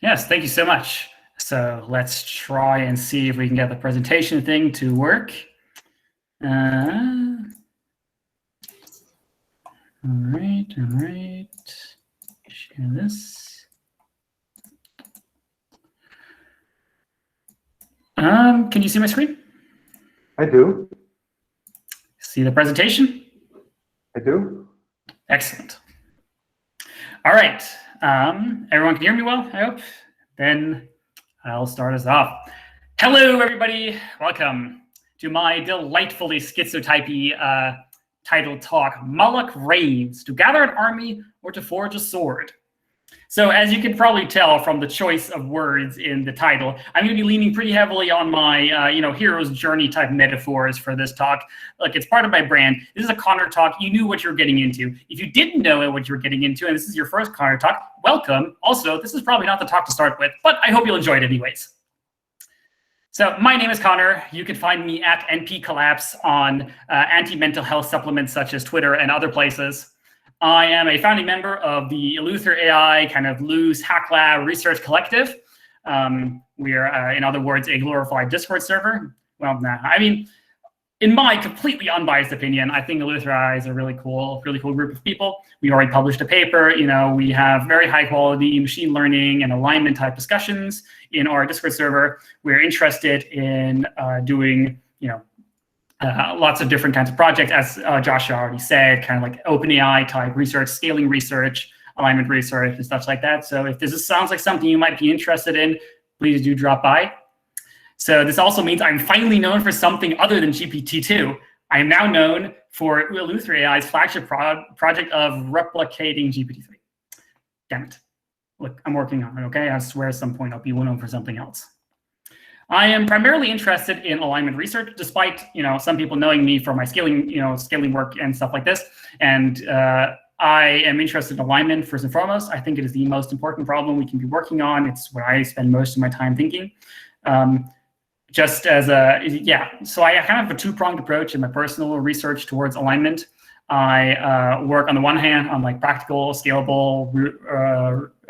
Yes, thank you so much. So let's try and see if we can get the presentation thing to work. All right. Share this. Can you see my screen? I do. See the presentation? I do. Excellent. All right. Everyone can hear me well, I hope. Then I'll start us off. Hello, everybody. Welcome to my delightfully schizotypy titled talk, Moloch Raves, to gather an army or to forge a sword. So as you can probably tell from the choice of words in the title, I'm going to be leaning pretty heavily on my, hero's journey type metaphors for this talk. Like, it's part of my brand. This is a Connor talk. You knew what you were getting into. If you didn't know what you were getting into, and this is your first Connor talk, welcome. Also, this is probably not the talk to start with, but I hope you'll enjoy it anyways. So my name is Connor. You can find me at NPCollapse on anti-mental health supplements such as Twitter and other places. I am a founding member of the Eleuther AI kind of loose hack lab research collective. We are, in other words, a glorified Discord server. Well, nah, I mean, in my completely unbiased opinion, I think Eleuther AI is a really cool group of people. We already published a paper. We have very high quality machine learning and alignment type discussions in our Discord server. We're interested in doing, lots of different kinds of projects, as Joshua already said, kind of like OpenAI type research, scaling research, alignment research, and stuff like that. So if this sounds like something you might be interested in, please do drop by. So this also means I'm finally known for something other than GPT-2. I am now known for Eleuther AI's flagship project of replicating GPT-3. Damn it. Look, I'm working on it, okay? I swear at some point I'll be known for something else. I am primarily interested in alignment research, despite some people knowing me for my scaling work and stuff like this. And I am interested in alignment first and foremost. I think it is the most important problem we can be working on. It's where I spend most of my time thinking. Just as so I kind of have a two-pronged approach in my personal research towards alignment. I work on the one hand on like practical, scalable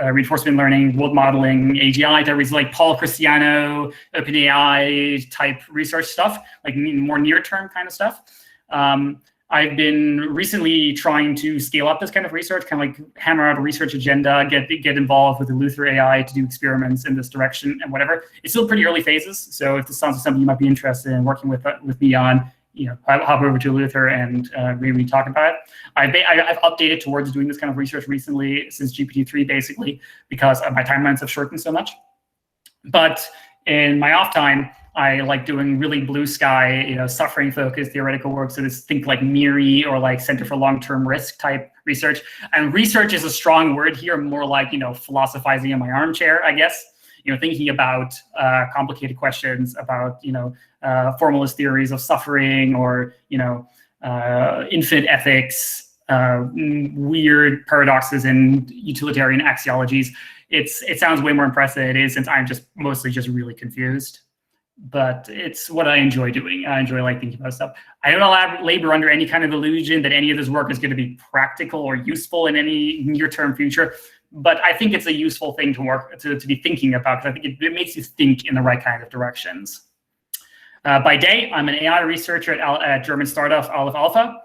reinforcement learning, world modeling, AGI type research, like Paul Cristiano, OpenAI type research stuff, like more near-term kind of stuff. I've been recently trying to scale up this kind of research, kind of like hammer out a research agenda, get involved with the Eleuther AI to do experiments in this direction and whatever. It's still pretty early phases, so if this sounds like something you might be interested in working with me on, hop over to Eleuther and maybe talk about it. I've updated towards doing this kind of research recently since GPT-3, basically, because my timelines have shortened so much. But in my off time, I like doing really blue sky, suffering-focused theoretical work. So this think like MIRI or like Center for Long-Term Risk type research. And research is a strong word here, more like philosophizing in my armchair, I guess. Thinking about complicated questions about formalist theories of suffering or infinite ethics, weird paradoxes and utilitarian axiologies. It sounds way more impressive than it is, since I'm mostly just really confused. But it's what I enjoy doing. I enjoy thinking about stuff. I don't labor under any kind of illusion that any of this work is going to be practical or useful in any near-term future. But I think it's a useful thing to be thinking about, because I think it makes you think in the right kind of directions. By day, I'm an AI researcher at German startup Aleph Alpha.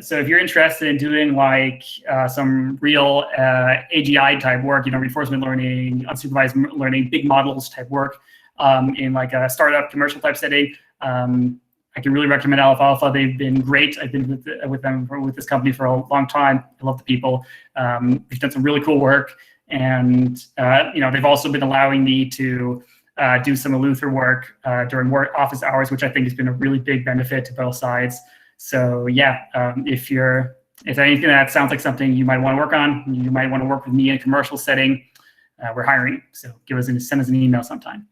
So if you're interested in doing some real AGI type work, reinforcement learning, unsupervised learning, big models type work in a startup commercial type setting, I can really recommend Aleph Alpha. They've been great. I've been with this company for a long time. I love the people. We've done some really cool work, and they've also been allowing me to do some Eleuther work during office hours, which I think has been a really big benefit to both sides. So yeah, if anything that sounds like something you might want to work on, you might want to work with me in a commercial setting, we're hiring. So send us an email sometime.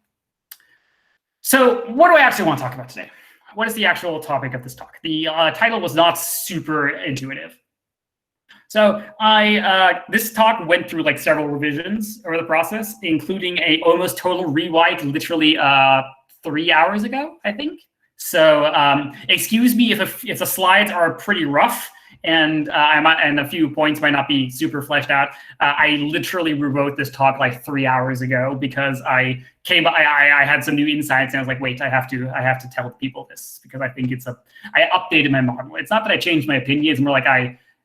So what do I actually want to talk about today? What is the actual topic of this talk? The title was not super intuitive. So this talk went through several revisions over the process, including a almost total rewrite literally 3 hours ago, I think. So excuse me if the slides are pretty rough and and a few points might not be super fleshed out. I literally rewrote this talk like 3 hours ago because I had some new insights, and I was like, wait, I have to tell people this because I think I updated my model. It's not that I changed my opinion; it's more like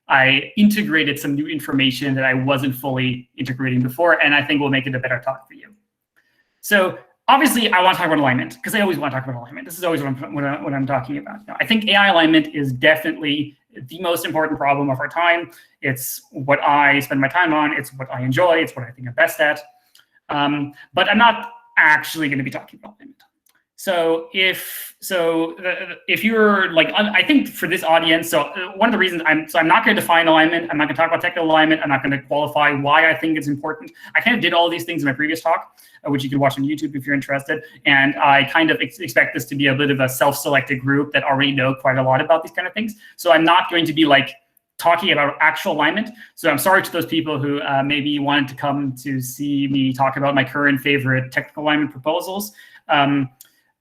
I integrated some new information that I wasn't fully integrating before, and I think will make it a better talk for you. So obviously, I want to talk about alignment because I always want to talk about alignment. This is always what I'm talking about. Now, I think AI alignment is definitely the most important problem of our time. It's what I spend my time on. It's what I enjoy. It's what I think I'm best at. But I'm not actually going to be talking about alignment. So if you're like, I think for this audience, so one of the reasons I'm not going to define alignment. I'm not going to talk about technical alignment. I'm not going to qualify why I think it's important. I kind of did all these things in my previous talk, which you can watch on YouTube if you're interested. And I kind of expect this to be a bit of a self-selected group that already know quite a lot about these kind of things. So I'm not going to be like talking about actual alignment. So I'm sorry to those people who maybe wanted to come to see me talk about my current favorite technical alignment proposals.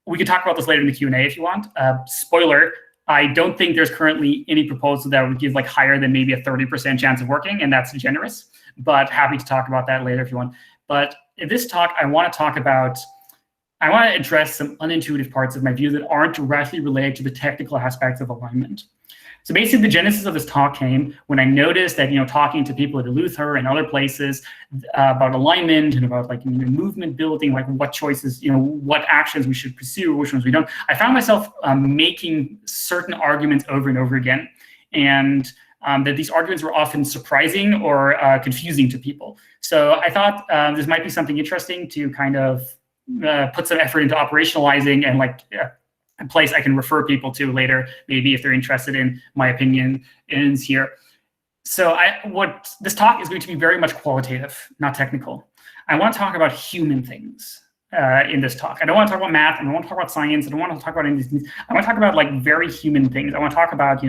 We can talk about this later in the Q&A if you want. Spoiler, I don't think there's currently any proposal that would give like higher than maybe a 30% chance of working, and that's generous, but happy to talk about that later if you want. But in this talk, I want to address some unintuitive parts of my view that aren't directly related to the technical aspects of alignment. So basically, the genesis of this talk came when I noticed that, talking to people at Luther and other places about alignment and about like movement building, like what choices, what actions we should pursue, which ones we don't. I found myself making certain arguments over and over again, and that these arguments were often surprising or confusing to people. So I thought this might be something interesting to kind of put some effort into operationalizing and like a place I can refer people to later, maybe if they're interested in my opinion ends here. So what this talk is going to be very much qualitative, not technical. I want to talk about human things in this talk. I don't want to talk about math. I don't want to talk about science. I don't want to talk about any of these things. I want to talk about like very human things. I want to talk about,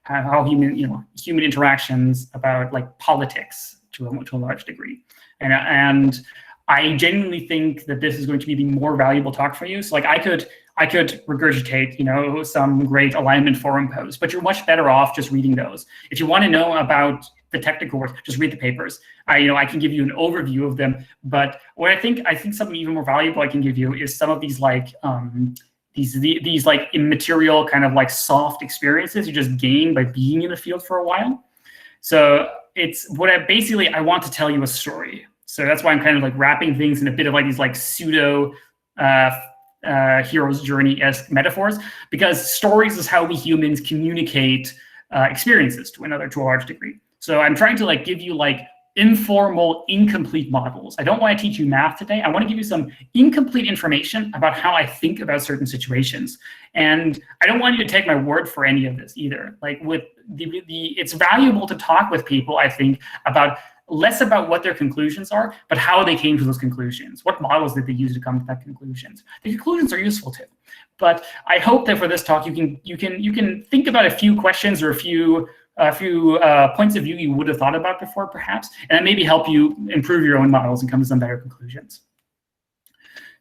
how human interactions, about like politics to a large degree. And I genuinely think that this is going to be the more valuable talk for you. So like I could regurgitate, some great alignment forum posts, but you're much better off just reading those. If you want to know about the technical work, just read the papers. I can give you an overview of them, but what I think something even more valuable I can give you is some of these like these like immaterial kind of like soft experiences you just gain by being in the field for a while. So it's what I want to tell you a story. So that's why I'm kind of like wrapping things in a bit of like these like pseudo hero's journey-esque metaphors, because stories is how we humans communicate experiences to a large degree. So I'm trying to like give you like informal, incomplete models. I don't want to teach you math today. I want to give you some incomplete information about how I think about certain situations. And I don't want you to take my word for any of this either. Like with it's valuable to talk with people, I think, less about what their conclusions are, but how they came to those conclusions. What models did they use to come to that conclusions? The conclusions are useful too. But I hope that for this talk, you can think about a few questions or a few points of view you would have thought about before, perhaps, and that maybe help you improve your own models and come to some better conclusions.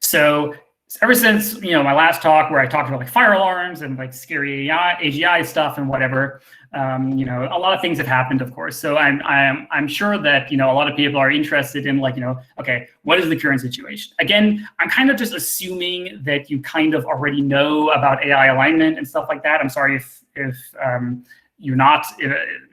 So ever since my last talk where I talked about like fire alarms and like scary AGI stuff and whatever, a lot of things have happened, of course. So I'm sure that a lot of people are interested in like okay, what is the current situation? Again, I'm kind of just assuming that you kind of already know about AI alignment and stuff like that. I'm sorry if you're not.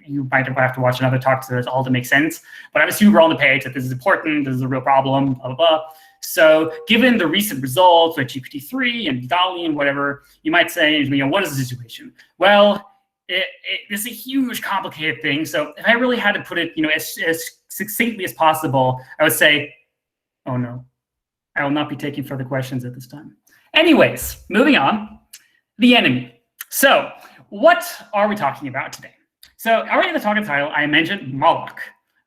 You might have to watch another talk to this all to make sense. But I'm assuming we're on the page that this is important. This is a real problem. Blah blah blah. So given the recent results like GPT-3 and DALL-E and whatever, you might say, what is the situation? Well, it's a huge, complicated thing. So if I really had to put it, as succinctly as possible, I would say, oh no, I will not be taking further questions at this time. Anyways, moving on, the enemy. So what are we talking about today? So already in the talk title, I mentioned Moloch.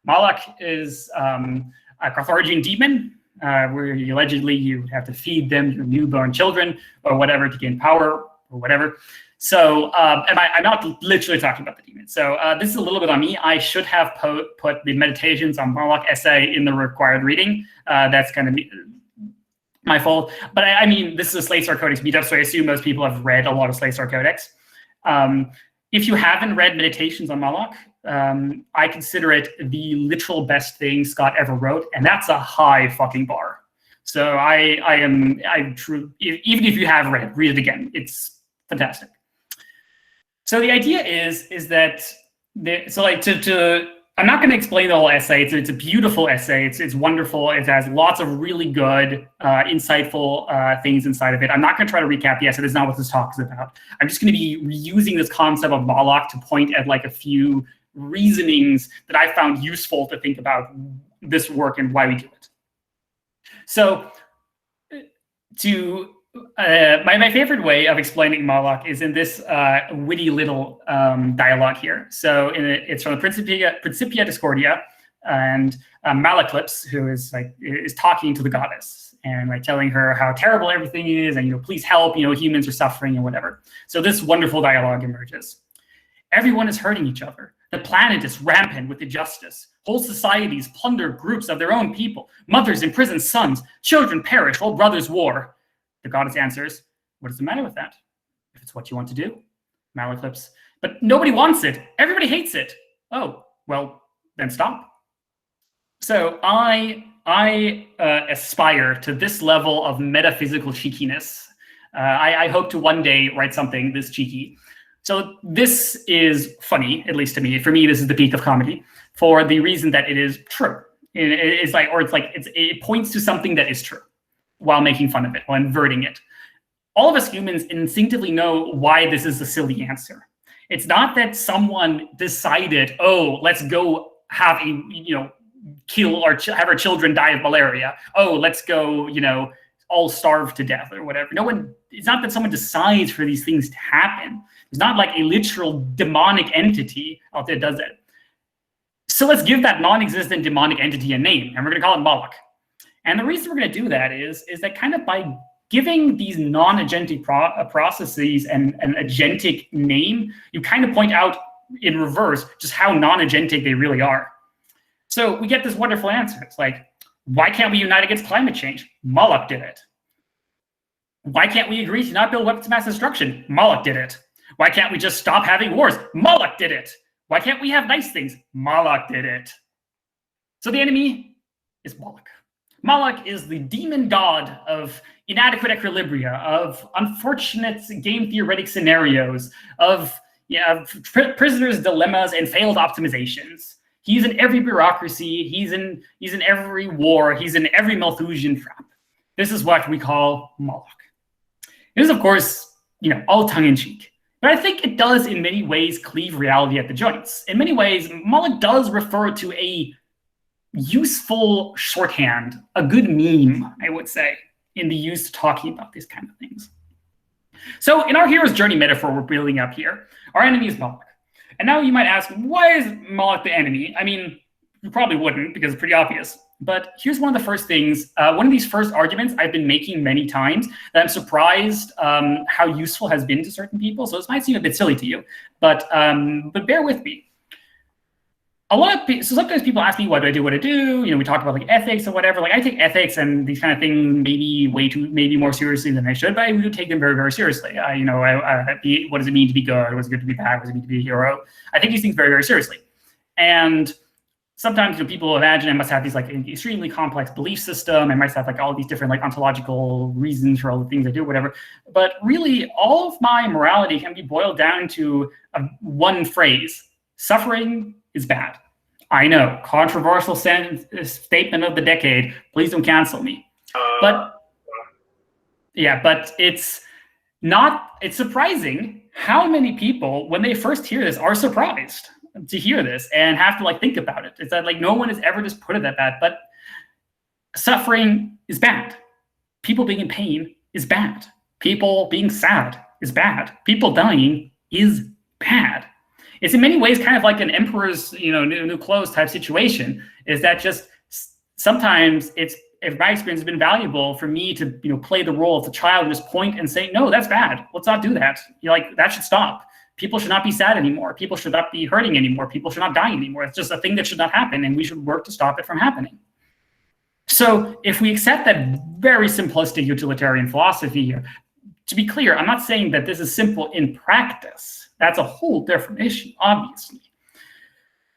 Moloch is a Carthaginian demon, where allegedly you have to feed them your newborn children or whatever to gain power or whatever. So I'm not literally talking about the demon. So this is a little bit on me. I should have put the Meditations on Moloch essay in the required reading. That's kind of my fault. But I mean, this is a Slate Star Codex meetup, so I assume most people have read a lot of Slate Star Codex. if you haven't read Meditations on Moloch, I consider it the literal best thing Scott ever wrote, and that's a high fucking bar. So even if you have read it, read it again. It's fantastic. So the idea is that I'm not going to explain the whole essay. It's a beautiful essay. It's wonderful. It has lots of really good, insightful things inside of it. I'm not going to try to recap the essay. That's not what this talk is about. I'm just going to be using this concept of Moloch to point at like a few reasonings that I found useful to think about this work and why we do it. So my favorite way of explaining Moloch is in this witty little dialogue here. So it's from the Principia Discordia, and Malaclips, who is talking to the goddess and telling her how terrible everything is, and please help, humans are suffering and whatever. So this wonderful dialogue emerges. Everyone is hurting each other. The planet is rampant with injustice. Whole societies plunder groups of their own people. Mothers imprison sons. Children perish while brothers war. The goddess answers, what is the matter with that? If it's what you want to do. Malaclips, but nobody wants it. Everybody hates it. Oh, well, then stop. So I aspire to this level of metaphysical cheekiness. I hope to one day write something this cheeky. So this is funny, at least to me. For me, this is the peak of comedy, for the reason that it is true. It points to something that is true, while making fun of it, while inverting it. All of us humans instinctively know why this is a silly answer. It's not that someone decided, oh, let's go have kill or have our children die of malaria. Oh, let's go, all starve to death or whatever. It's not that someone decides for these things to happen. It's not like a literal demonic entity out there does it. So let's give that non-existent demonic entity a name, and we're gonna call it Moloch. And the reason we're going to do that is that kind of by giving these non-agentic processes an agentic name, you kind of point out in reverse just how non-agentic they really are. So we get this wonderful answer. It's like, why can't we unite against climate change? Moloch did it. Why can't we agree to not build weapons of mass destruction? Moloch did it. Why can't we just stop having wars? Moloch did it. Why can't we have nice things? Moloch did it. So the enemy is Moloch. Moloch is the demon god of inadequate equilibria, of unfortunate game theoretic scenarios, of prisoners' dilemmas and failed optimizations. He's in every bureaucracy. He's in every war. He's in every Malthusian trap. This is what we call Moloch. It is, of course, all tongue-in-cheek. But I think it does, in many ways, cleave reality at the joints. In many ways, Moloch does refer to a useful shorthand, a good meme, I would say, in the use of talking about these kind of things. So in our hero's journey metaphor we're building up here, our enemy is Moloch. And now you might ask, why is Moloch the enemy? I mean, you probably wouldn't, because it's pretty obvious. But here's one of the first things, one of these first arguments I've been making many times that I'm surprised how useful has been to certain people. So this might seem a bit silly to you, but bear with me. So sometimes people ask me, what do I do? We talk about ethics or whatever. I take ethics and these kind of things maybe more seriously than I should, but I do take them very, very seriously. What does it mean to be good? What does it mean to be bad? What does it mean to be a hero? I take these things very, very seriously. And sometimes people imagine I must have these an extremely complex belief system. I might have all these different ontological reasons for all the things I do, whatever. But really, all of my morality can be boiled down to one phrase: suffering is bad. I know, controversial statement of the decade. Please don't cancel me. But it's surprising how many people, when they first hear this, are surprised to hear this and have to think about it. It's that no one has ever just put it that bad, but suffering is bad. People being in pain is bad. People being sad is bad. People dying is bad. It's in many ways kind of like an emperor's, new clothes type situation. Is that just sometimes it's, if my experience has been valuable for me to, play the role of the child and just point and say, no, that's bad. Let's not do that. That should stop. People should not be sad anymore. People should not be hurting anymore. People should not die anymore. It's just a thing that should not happen, and we should work to stop it from happening. So if we accept that very simplistic utilitarian philosophy here, to be clear, I'm not saying that this is simple in practice. That's a whole different issue, obviously.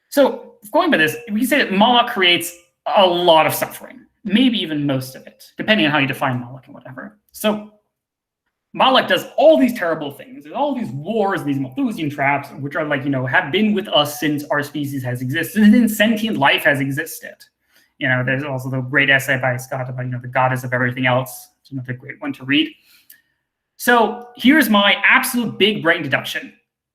So going by this, we can say that Moloch creates a lot of suffering, maybe even most of it, depending on how you define Moloch and whatever. So Moloch does all these terrible things. There's all these wars, these Malthusian traps, which are like, have been with us since our species has existed, since sentient life has existed. There's also the great essay by Scott about, the goddess of everything else. It's another great one to read. So here's my absolute big brain deduction.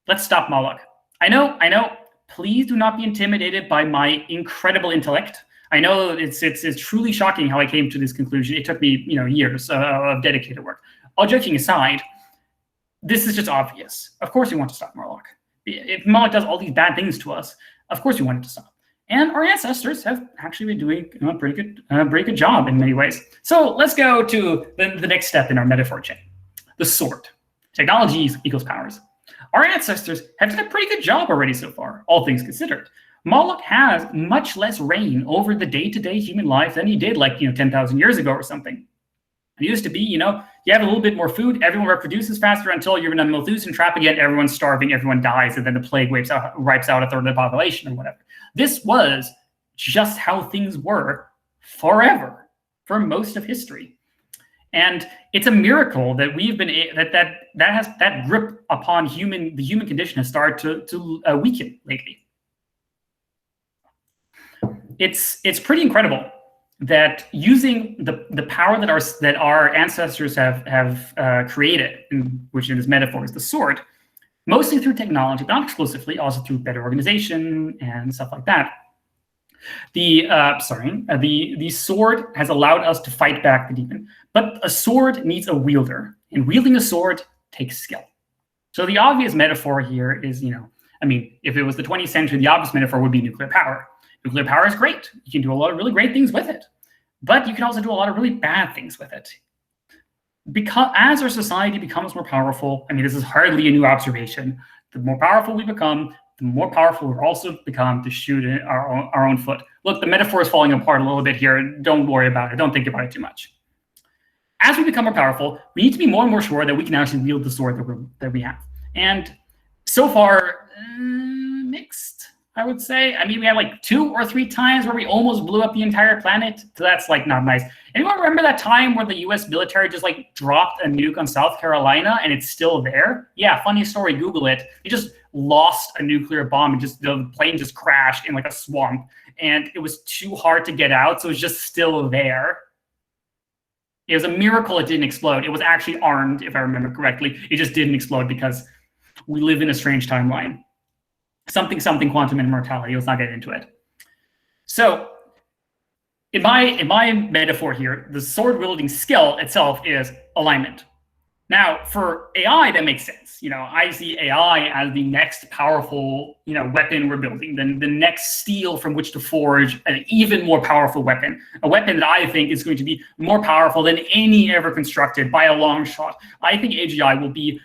Let's stop Moloch. I know. Please do not be intimidated by my incredible intellect. I know it's truly shocking how I came to this conclusion. It took me, years of dedicated work. All joking aside, this is just obvious. Of course we want to stop Moloch. If Moloch does all these bad things to us, of course we want it to stop. And our ancestors have actually been doing a pretty good job in many ways. So let's go to the next step in our metaphor chain, the sword. Technology equals powers. Our ancestors have done a pretty good job already so far, all things considered. Moloch has much less reign over the day-to-day human life than he did 10,000 years ago or something. It used to be, you have a little bit more food, everyone reproduces faster until you're in a Malthusian trap again, everyone's starving, everyone dies, and then the plague wipes out a third of the population or whatever. This was just how things were forever, for most of history. And it's a miracle that we've been that grip upon the human condition has started to weaken lately. It's pretty incredible that using the power that our ancestors have created, which in this metaphor is the sword, mostly through technology, but not exclusively, also through better organization and stuff like that. The sword has allowed us to fight back the demon, but a sword needs a wielder, and wielding a sword takes skill. So the obvious metaphor here is, if it was the 20th century, the obvious metaphor would be nuclear power. Nuclear power is great. You can do a lot of really great things with it, but you can also do a lot of really bad things with it. Because as our society becomes more powerful, this is hardly a new observation. The more powerful we become, the more powerful we'll also become to shoot our own foot. Look, the metaphor is falling apart a little bit here. Don't worry about it. Don't think about it too much. As we become more powerful, we need to be more and more sure that we can actually wield the sword that we have. And so far, mixed, I would say. We had 2 or 3 times where we almost blew up the entire planet. So that's not nice. Anyone remember that time where the US military just dropped a nuke on South Carolina and it's still there? Yeah, funny story, Google it. They just lost a nuclear bomb and the plane just crashed in a swamp. And it was too hard to get out, so it was just still there. It was a miracle it didn't explode. It was actually armed, if I remember correctly. It just didn't explode because we live in a strange timeline. Something quantum immortality. Let's not get into it. So in my metaphor here, the sword wielding skill itself is alignment. Now, for AI, that makes sense. I see AI as the next powerful, weapon we're building, the next steel from which to forge an even more powerful weapon, a weapon that I think is going to be more powerful than any ever constructed by a long shot. I think AGI will be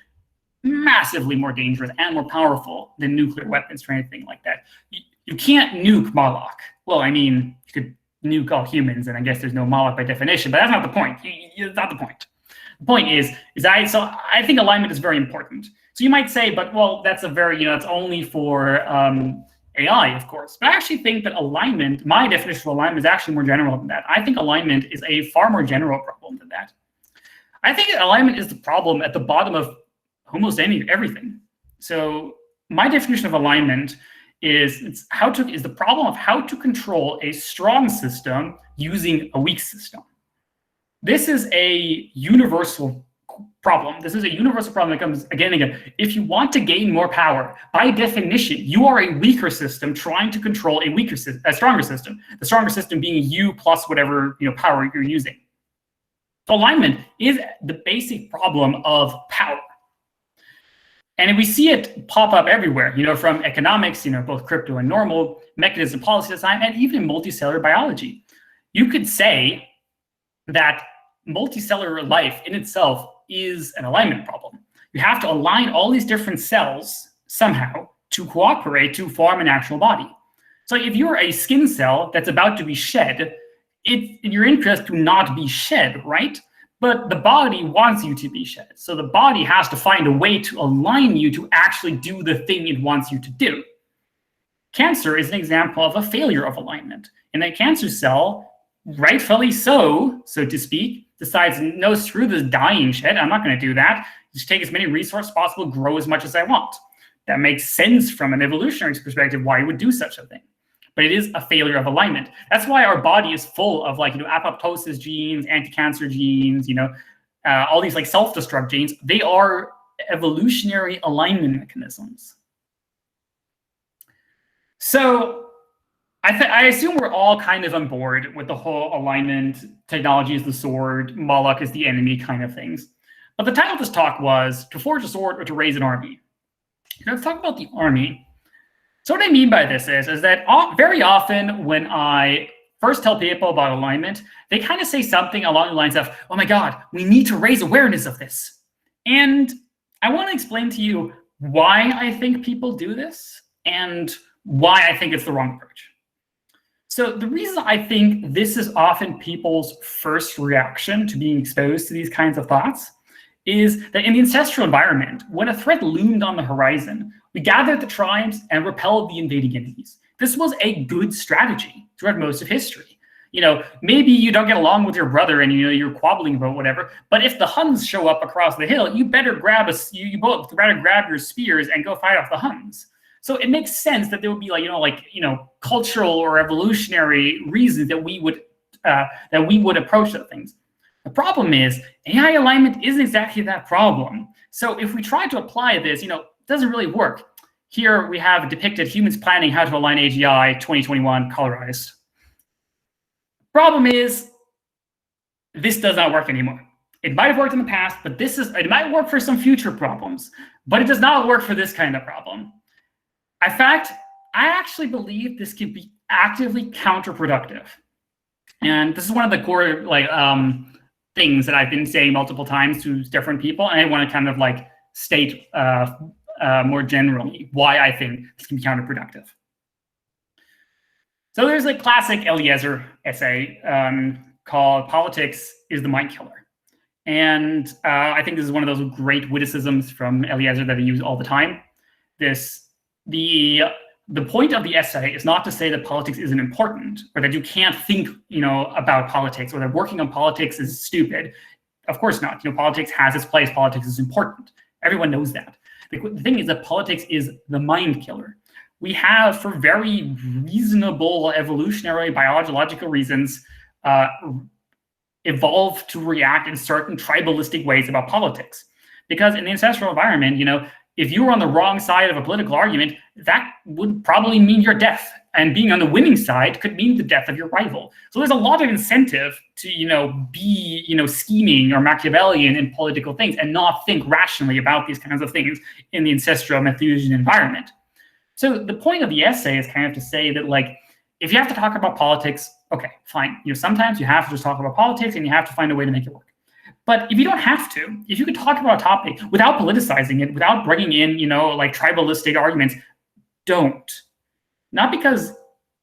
massively more dangerous and more powerful than nuclear weapons or anything like that. You can't nuke Moloch. Well, you could nuke all humans, and I guess there's no Moloch by definition, but that's not the point. That's not the point. The point is I think alignment is very important. So you might say, but well, that's it's only for AI, of course. But I actually think that alignment, my definition of alignment is actually more general than that. I think alignment is a far more general problem than that. I think alignment is the problem at the bottom of almost everything. So my definition of alignment is the problem of how to control a strong system using a weak system. This is a universal problem. This is a universal problem that comes again and again. If you want to gain more power, by definition, you are a weaker system trying to control a stronger system. The stronger system being you plus whatever power you're using. So alignment is the basic problem of power. And we see it pop up everywhere, from economics, both crypto and normal, mechanism policy design, and even in multicellular biology. You could say that multicellular life in itself is an alignment problem. You have to align all these different cells somehow to cooperate to form an actual body. So if you're a skin cell that's about to be shed, it's in your interest to not be shed, right? but the body wants you to be shed. So the body has to find a way to align you to actually do the thing it wants you to do. Cancer is an example of a failure of alignment. And a cancer cell, rightfully so to speak, decides, no, screw this dying shit. I'm not going to do that. Just take as many resources as possible, grow as much as I want. That makes sense from an evolutionary perspective why you would do such a thing. But it is a failure of alignment. That's why our body is full of apoptosis genes, anti-cancer genes, all these self-destruct genes. They are evolutionary alignment mechanisms. So I assume we're all kind of on board with the whole alignment, technology is the sword, Moloch is the enemy kind of things. But the title of this talk was to forge a sword or to raise an army. Let's talk about the army. So what I mean by this is that very often when I first tell people about alignment, they kind of say something along the lines of, oh my God, we need to raise awareness of this. And I want to explain to you why I think people do this and why I think it's the wrong approach. So the reason I think this is often people's first reaction to being exposed to these kinds of thoughts is that in the ancestral environment, when a threat loomed on the horizon, we gathered the tribes and repelled the invading entities. This was a good strategy throughout most of history. Maybe you don't get along with your brother and you're quabbling about whatever, but if the Huns show up across the hill, you better grab your spears and go fight off the Huns. So it makes sense that there would be cultural or evolutionary reasons that we would approach those things. The problem is AI alignment isn't exactly that problem. So if we try to apply this, it doesn't really work. Here we have depicted humans planning how to align AGI 2021 colorized. Problem is, this does not work anymore. It might have worked in the past, but it might work for some future problems, but it does not work for this kind of problem. In fact, I actually believe this can be actively counterproductive. And this is one of the core things that I've been saying multiple times to different people, and I want to kind of state more generally why I think this can be counterproductive. So there's a classic Eliezer essay called "Politics is the Mind Killer," and I think this is one of those great witticisms from Eliezer that I use all the time. The point of the essay is not to say that politics isn't important or that you can't think, about politics or that working on politics is stupid. Of course not. Politics has its place. Politics is important. Everyone knows that. The thing is that politics is the mind killer. We have, for very reasonable evolutionary biological reasons, evolved to react in certain tribalistic ways about politics. Because in the ancestral environment, if you were on the wrong side of a political argument, that would probably mean your death. And being on the winning side could mean the death of your rival. So there's a lot of incentive to, be, scheming or Machiavellian in political things and not think rationally about these kinds of things in the ancestral Malthusian environment. So the point of the essay is kind of to say that, if you have to talk about politics, okay, fine. Sometimes you have to just talk about politics and you have to find a way to make it work. But if you don't have to, if you could talk about a topic without politicizing it, without bringing in, tribalistic arguments, don't. Not because,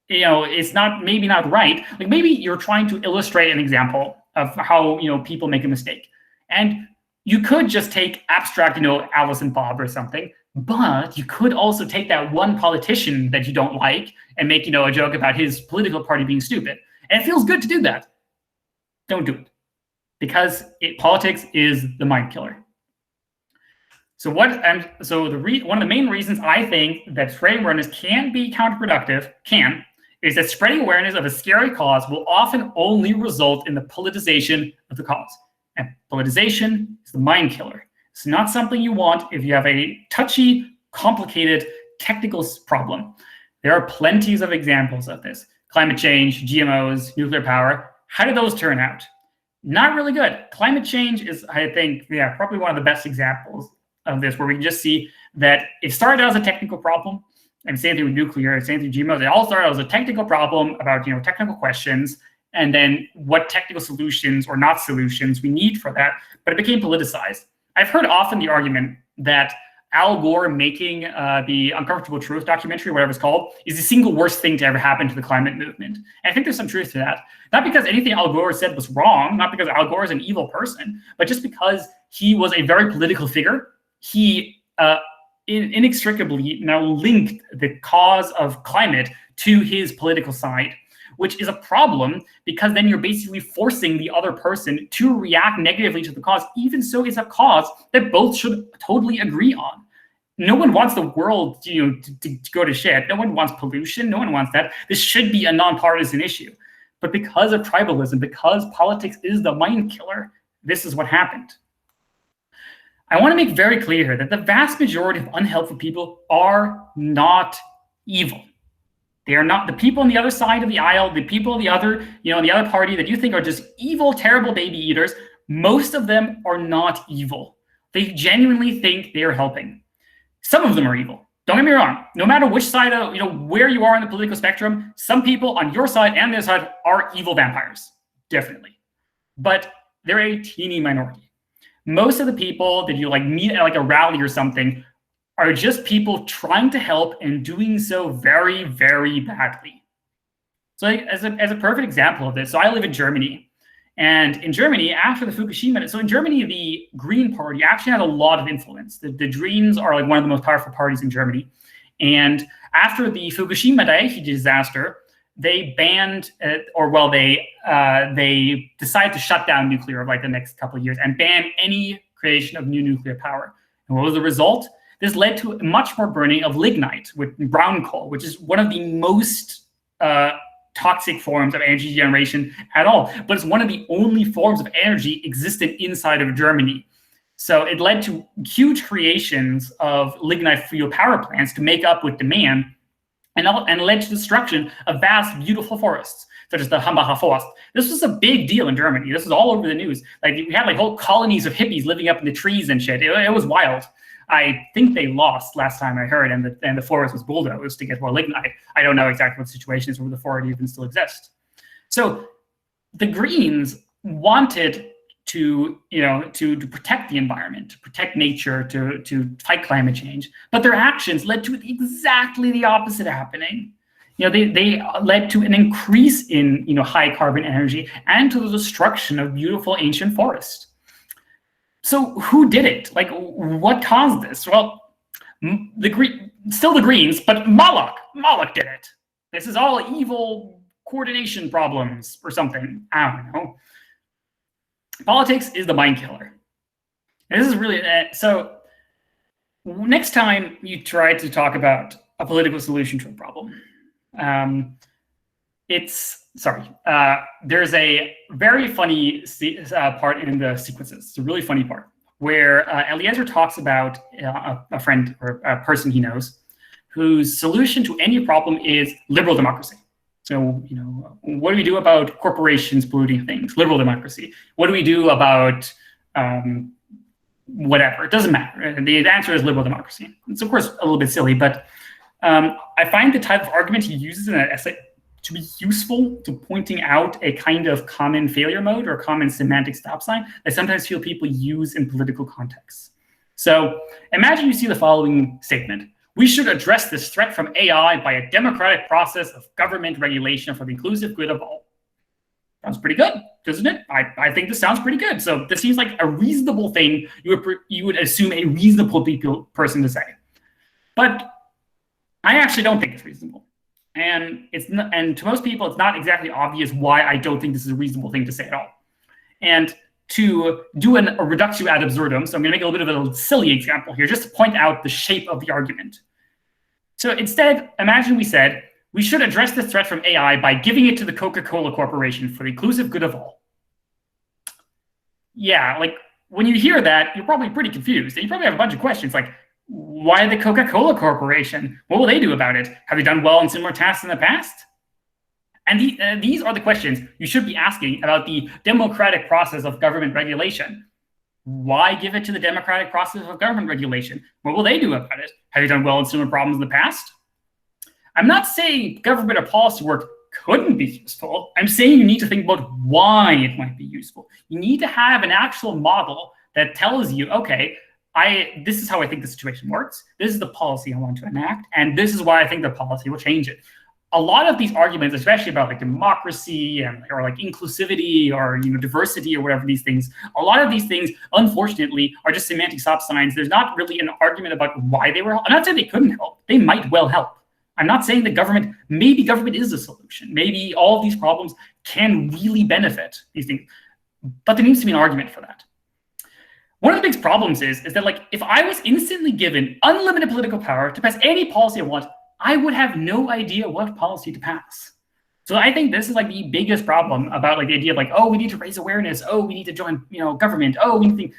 it's maybe not right. Maybe you're trying to illustrate an example of how, people make a mistake. And you could just take abstract, Alice and Bob or something, but you could also take that one politician that you don't like and make, a joke about his political party being stupid. And it feels good to do that. Don't do it. Because politics is the mind killer. So one of the main reasons I think that spreading awareness can be counterproductive is that spreading awareness of a scary cause will often only result in the politicization of the cause. And politicization is the mind killer. It's not something you want if you have a touchy, complicated, technical problem. There are plenties of examples of this. Climate change, GMOs, nuclear power. How did those turn out? Not really good. Climate change is, I think, probably one of the best examples of this, where we can just see that it started out as a technical problem, and same thing with nuclear, same thing with GMOs. It all started out as a technical problem about technical questions, and then what technical solutions or not solutions we need for that. But it became politicized. I've heard often the argument that Al Gore making the Uncomfortable Truth documentary, whatever it's called, is the single worst thing to ever happen to the climate movement. And I think there's some truth to that. Not because anything Al Gore said was wrong, not because Al Gore is an evil person, but just because he was a very political figure. He inextricably now linked the cause of climate to his political side, which is a problem because then you're basically forcing the other person to react negatively to the cause, even so it's a cause that both should totally agree on. No one wants the world to go to shit. No one wants pollution. No one wants that. This should be a nonpartisan issue. But because of tribalism, because politics is the mind killer, this is what happened. I want to make very clear here that the vast majority of unhelpful people are not evil. They are not the people on the other side of the aisle, the people on the other, the other party that you think are just evil, terrible baby eaters. Most of them are not evil. They genuinely think they are helping. Some of them are evil. Don't get me wrong. No matter which side of, where you are on the political spectrum, some people on your side and their side are evil vampires, definitely. But they're a teeny minority. Most of the people that you meet at a rally or something are just people trying to help and doing so very, very badly. So as a perfect example of this, so I live in Germany. And in Germany, after the Fukushima, so in Germany, the Green Party actually had a lot of influence. The Greens are one of the most powerful parties in Germany. And after the Fukushima Daiichi disaster, they banned, they decided to shut down nuclear the next couple of years and ban any creation of new nuclear power. And what was the result? This led to much more burning of lignite with brown coal, which is one of the most toxic forms of energy generation at all. But it's one of the only forms of energy existent inside of Germany. So it led to huge creations of lignite-fuel power plants to make up with demand, and led to destruction of vast, beautiful forests, such as the Hambacher Forest. This was a big deal in Germany. This was all over the news. We had whole colonies of hippies living up in the trees and shit. It was wild. I think they lost last time I heard, and the forest was bulldozed to get more lignite. I don't know exactly what the situation is, where the forest even still exists. So the Greens wanted to protect the environment, to protect nature, to fight climate change, but their actions led to exactly the opposite happening. They led to an increase in high carbon energy and to the destruction of beautiful ancient forests. So who did it? What caused this? Well, still the Greens, but Moloch did it. This is all evil coordination problems or something. I don't know. Politics is the mind killer. And this is really so. Next time you try to talk about a political solution to a problem, there's a very funny part in the sequences. It's a really funny part where Eliezer talks about a friend or a person he knows whose solution to any problem is liberal democracy. So, what do we do about corporations polluting things? Liberal democracy. What do we do about whatever? It doesn't matter. The answer is liberal democracy. It's, of course, a little bit silly, but I find the type of argument he uses in that essay to be useful to pointing out a kind of common failure mode or common semantic stop sign I sometimes feel people use in political contexts. So imagine you see the following statement. We should address this threat from AI by a democratic process of government regulation for the inclusive good of all. Sounds pretty good, doesn't it? I think this sounds pretty good. So this seems like a reasonable thing you would assume a reasonable person to say. But I actually don't think it's reasonable. And to most people, it's not exactly obvious why I don't think this is a reasonable thing to say at all. And to do a reductio ad absurdum, so I'm going to make a little bit of a silly example here, just to point out the shape of the argument. So instead, imagine we said, we should address this threat from AI by giving it to the Coca-Cola Corporation for the inclusive good of all. Yeah, when you hear that, you're probably pretty confused. And you probably have a bunch of questions like, why the Coca-Cola Corporation? What will they do about it? Have they done well in similar tasks in the past? And these are the questions you should be asking about the democratic process of government regulation. Why give it to the democratic process of government regulation? What will they do about it? Have they done well in similar problems in the past? I'm not saying government or policy work couldn't be useful. I'm saying you need to think about why it might be useful. You need to have an actual model that tells you, okay, this is how I think the situation works. This is the policy I want to enact, and this is why I think the policy will change it. A lot of these arguments, especially about like democracy or like inclusivity or diversity or whatever these things, a lot of these things, unfortunately, are just semantic stop signs. There's not really an argument about why they were help. I'm not saying they couldn't help. They might well help. I'm not saying that maybe government is a solution. Maybe all of these problems can really benefit these things, but there needs to be an argument for that. One of the big problems is that like if I was instantly given unlimited political power to pass any policy I want, I would have no idea what policy to pass. So I think this is like the biggest problem about like the idea of like, oh, we need to raise awareness. Oh, we need to join, government. Oh, we need to.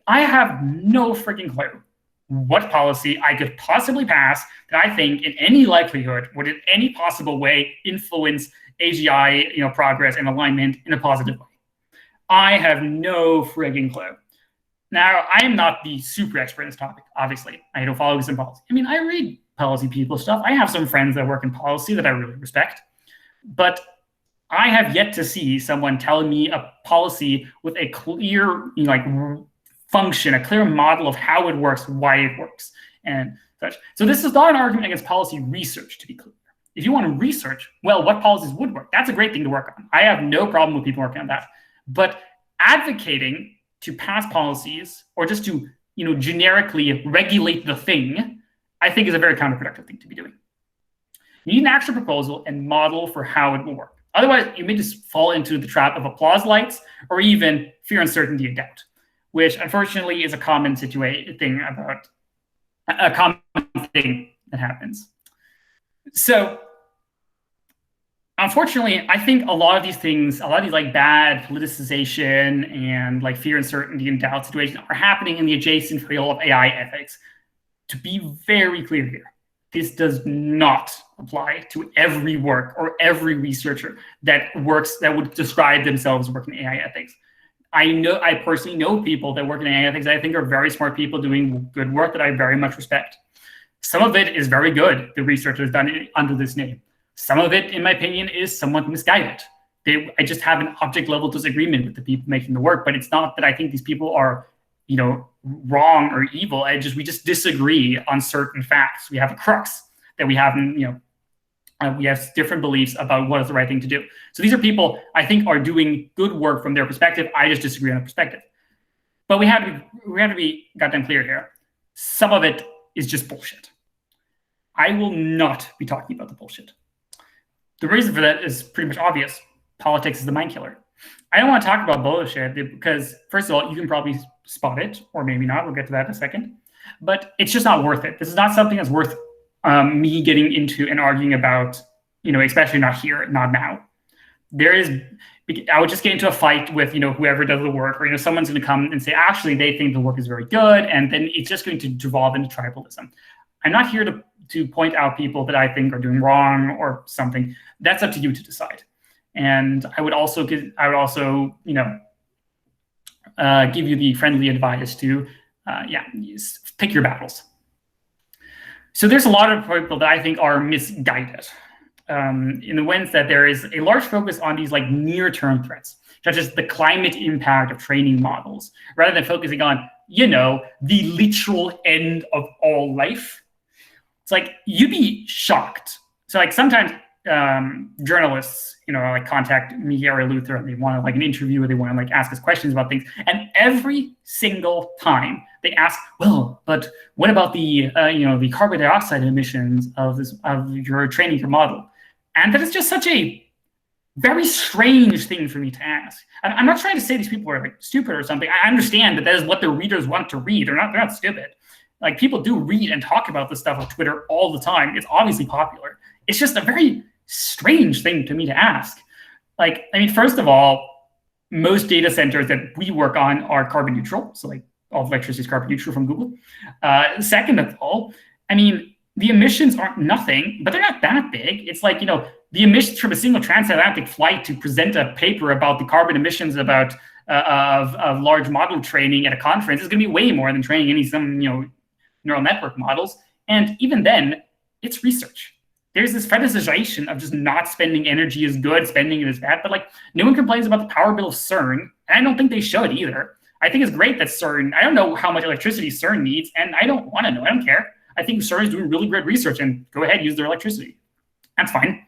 I have no freaking clue what policy I could possibly pass that I think in any likelihood would in any possible way influence AGI, progress and alignment in a positive way. I have no frigging clue. Now, I am not the super expert in this topic, obviously. I don't follow this in policy. I mean, I read policy people stuff. I have some friends that work in policy that I really respect. But I have yet to see someone telling me a policy with a clear, function, a clear model of how it works, why it works, and such. So this is not an argument against policy research, to be clear. If you want to research, well, what policies would work? That's a great thing to work on. I have no problem with people working on that. But advocating to pass policies or just to, generically regulate the thing, I think is a very counterproductive thing to be doing. You need an actual proposal and model for how it will work. Otherwise, you may just fall into the trap of applause lights or even fear, uncertainty, and doubt, which unfortunately is a common thing that happens. So unfortunately, I think a lot of these like bad politicization and like fear, uncertainty, and doubt situations are happening in the adjacent field of AI ethics. To be very clear here, this does not apply to every work or every researcher that would describe themselves working in AI ethics. I personally know people that work in AI ethics that I think are very smart people doing good work that I very much respect. Some of it is very good, the research that is done under this name. Some of it, in my opinion, is somewhat misguided. I just have an object level disagreement with the people making the work, but it's not that I think these people are, wrong or evil. We just disagree on certain facts. We have a crux that we haven't, we have different beliefs about what is the right thing to do. So these are people I think are doing good work from their perspective. I just disagree on the perspective. But we have to be goddamn clear here. Some of it is just bullshit. I will not be talking about the bullshit. The reason for that is pretty much obvious. Politics is the mind killer. I don't want to talk about bullshit because, first of all, you can probably spot it, or maybe not. We'll get to that in a second. But it's just not worth it. This is not something that's worth me getting into and arguing about, especially not here, not now. I would just get into a fight with, whoever does the work, or, someone's going to come and say, actually, they think the work is very good, and then it's just going to devolve into tribalism. I'm not here to point out people that I think are doing wrong or something. That's up to you to decide. And I would also, give you the friendly advice to, pick your battles. So there's a lot of people that I think are misguided in the sense that there is a large focus on these like near-term threats, such as the climate impact of training models, rather than focusing on, the literal end of all life. It's like, you'd be shocked. So like sometimes journalists, contact me or Luther, and they want an interview, or they want to ask us questions about things. And every single time they ask, well, but what about the the carbon dioxide emissions of your training your model? And that is just such a very strange thing for me to ask. I'm not trying to say these people are stupid or something. I understand that is what their readers want to read. They're not stupid. People do read and talk about this stuff on Twitter all the time. It's obviously popular. It's just a very strange thing to me to ask. First of all, most data centers that we work on are carbon neutral. So all electricity is carbon neutral from Google. Second of all, the emissions aren't nothing, but they're not that big. It's the emissions from a single transatlantic flight to present a paper about the carbon emissions of large model training at a conference is going to be way more than training some neural network models. And even then, it's research. There's this fetishization of just not spending energy is good, spending it is bad. But no one complains about the power bill of CERN, and I don't think they should either. I think it's great that CERN, I don't know how much electricity CERN needs, and I don't want to know. I don't care. I think CERN is doing really great research, and go ahead, use their electricity. That's fine.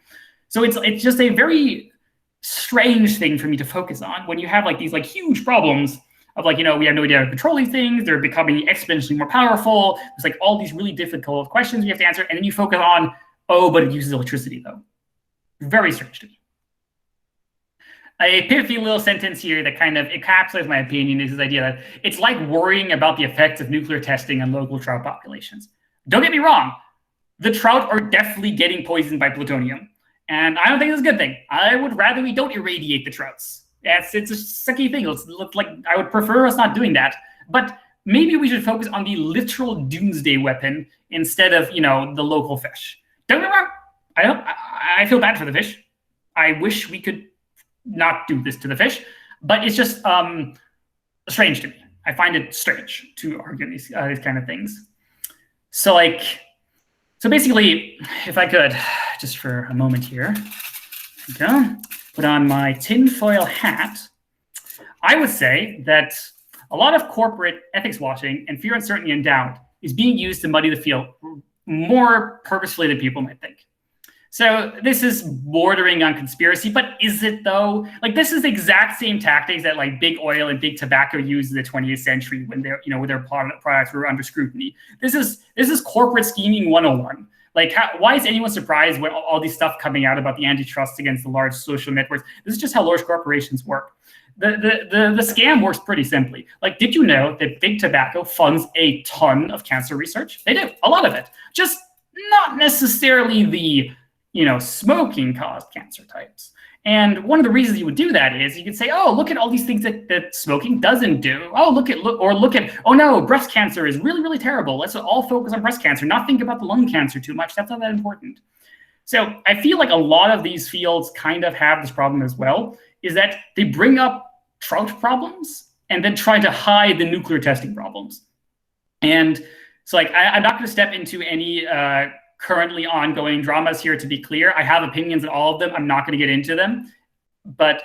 So it's just a very strange thing for me to focus on when you have like these like huge problems of like, we have no idea how to control these things. They're becoming exponentially more powerful. There's like all these really difficult questions you have to answer. And then you focus on, oh, but it uses electricity though. Very strange to me. A pithy little sentence here that kind of encapsulates my opinion is this idea that it's like worrying about the effects of nuclear testing on local trout populations. Don't get me wrong. The trout are definitely getting poisoned by plutonium. And I don't think it's a good thing. I would rather we don't irradiate the trouts. It's a sucky thing. It's like I would prefer us not doing that. But maybe we should focus on the literal doomsday weapon instead of, the local fish. Don't get me wrong. I feel bad for the fish. I wish we could not do this to the fish, but it's just strange to me. I find it strange to argue these kind of things. So basically, if I could, just for a moment here, put on my tinfoil hat, I would say that a lot of corporate ethics washing and fear, uncertainty, and doubt is being used to muddy the field more purposefully than people might think. So this is bordering on conspiracy, but is it though? Like this is the exact same tactics that like big oil and big tobacco used in the 20th century when they're, when their products were under scrutiny. This is corporate scheming 101. Like, why is anyone surprised when all these stuff coming out about the antitrust against the large social networks? This is just how large corporations work. The scam works pretty simply. Like, did you know that big tobacco funds a ton of cancer research? They do, a lot of it. Just not necessarily the smoking caused cancer types. And one of the reasons you would do that is you could say, oh, look at all these things that smoking doesn't do. Oh, look at, oh no, breast cancer is really, really terrible. Let's all focus on breast cancer, not think about the lung cancer too much. That's not that important. So I feel like a lot of these fields kind of have this problem as well, is that they bring up trout problems and then try to hide the nuclear testing problems. And so I'm not going to step into any currently ongoing dramas here, to be clear. I have opinions on all of them. I'm not going to get into them, but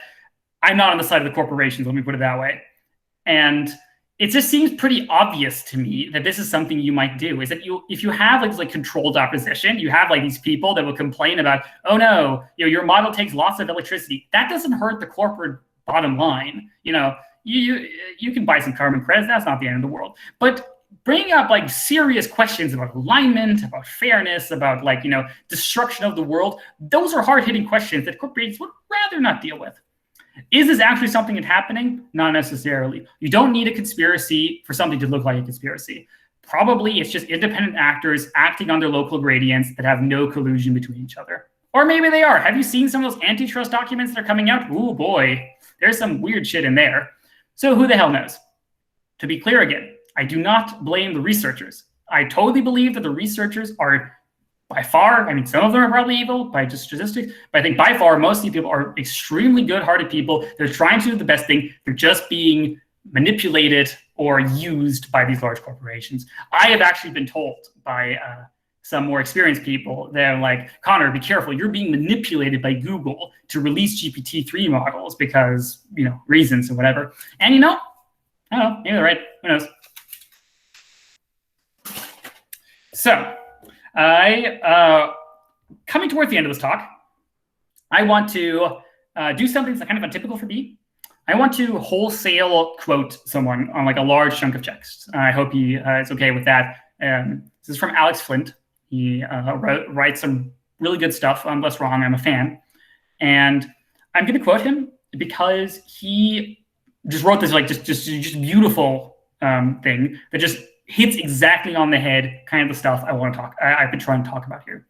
I'm not on the side of the corporations, let me put it that way. And it just seems pretty obvious to me that this is something you might do, is that if you have like controlled opposition, you have like these people that will complain about, oh no, your model takes lots of electricity. That doesn't hurt the corporate bottom line. You can buy some carbon credits. That's not the end of the world. But bringing up like serious questions about alignment, about fairness, about destruction of the world, those are hard-hitting questions that corporations would rather not deal with. Is this actually something that's happening? Not necessarily. You don't need a conspiracy for something to look like a conspiracy. Probably it's just independent actors acting on their local gradients that have no collusion between each other. Or maybe they are. Have you seen some of those antitrust documents that are coming out? Ooh, boy, there's some weird shit in there. So who the hell knows? To be clear again, I do not blame the researchers. I totally believe that the researchers are by far, some of them are probably evil by just statistics, but I think by far most of these people are extremely good-hearted people. They're trying to do the best thing. They're just being manipulated or used by these large corporations. I have actually been told by some more experienced people, they're like, Connor, be careful. You're being manipulated by Google to release GPT-3 models because, reasons and whatever. And I don't know, maybe they're right. Who knows? So, coming towards the end of this talk, I want to do something that's kind of untypical for me. I want to wholesale quote someone on like a large chunk of text. I hope he is okay with that. This is from Alex Flint. He writes some really good stuff on Less Wrong. I'm a fan. And I'm going to quote him because he just wrote this like just beautiful thing that just hits exactly on the head, kind of the stuff I've been trying to talk about here.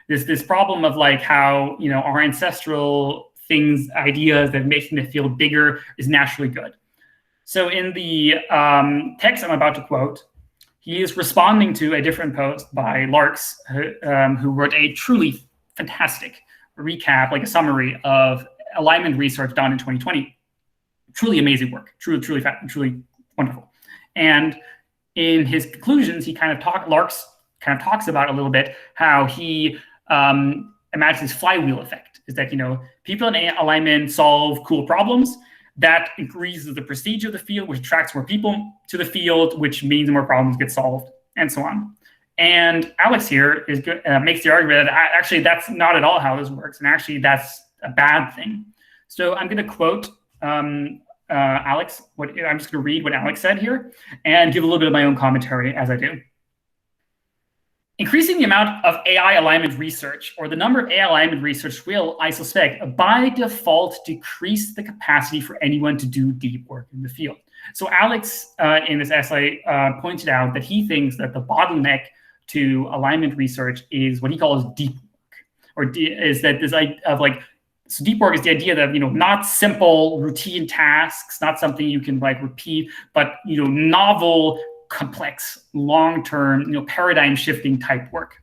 This problem of like how our ancestral things, ideas that make them feel bigger is naturally good. So in the text I'm about to quote, he is responding to a different post by Larks, who wrote a truly fantastic recap, like a summary of alignment research done in 2020. Truly amazing work, truly wonderful. And in his conclusions, Larks kind of talks about a little bit how he imagines this flywheel effect. Is that people in alignment solve cool problems, That increases the prestige of the field, which attracts more people to the field, which means more problems get solved, and so on. And Alex here makes the argument that actually that's not at all how this works, and actually that's a bad thing. So I'm going to quote Alex. I'm just going to read what Alex said here and give a little bit of my own commentary as I do. Increasing the amount of AI alignment research, or the number of AI alignment research, will, I suspect, by default decrease the capacity for anyone to do deep work in the field. So Alex, in this essay, pointed out that he thinks that the bottleneck to alignment research is what he calls deep work, or is that this idea of like, so deep work is the idea that, not simple routine tasks, not something you can like repeat, but, novel, complex, long-term, paradigm-shifting type work.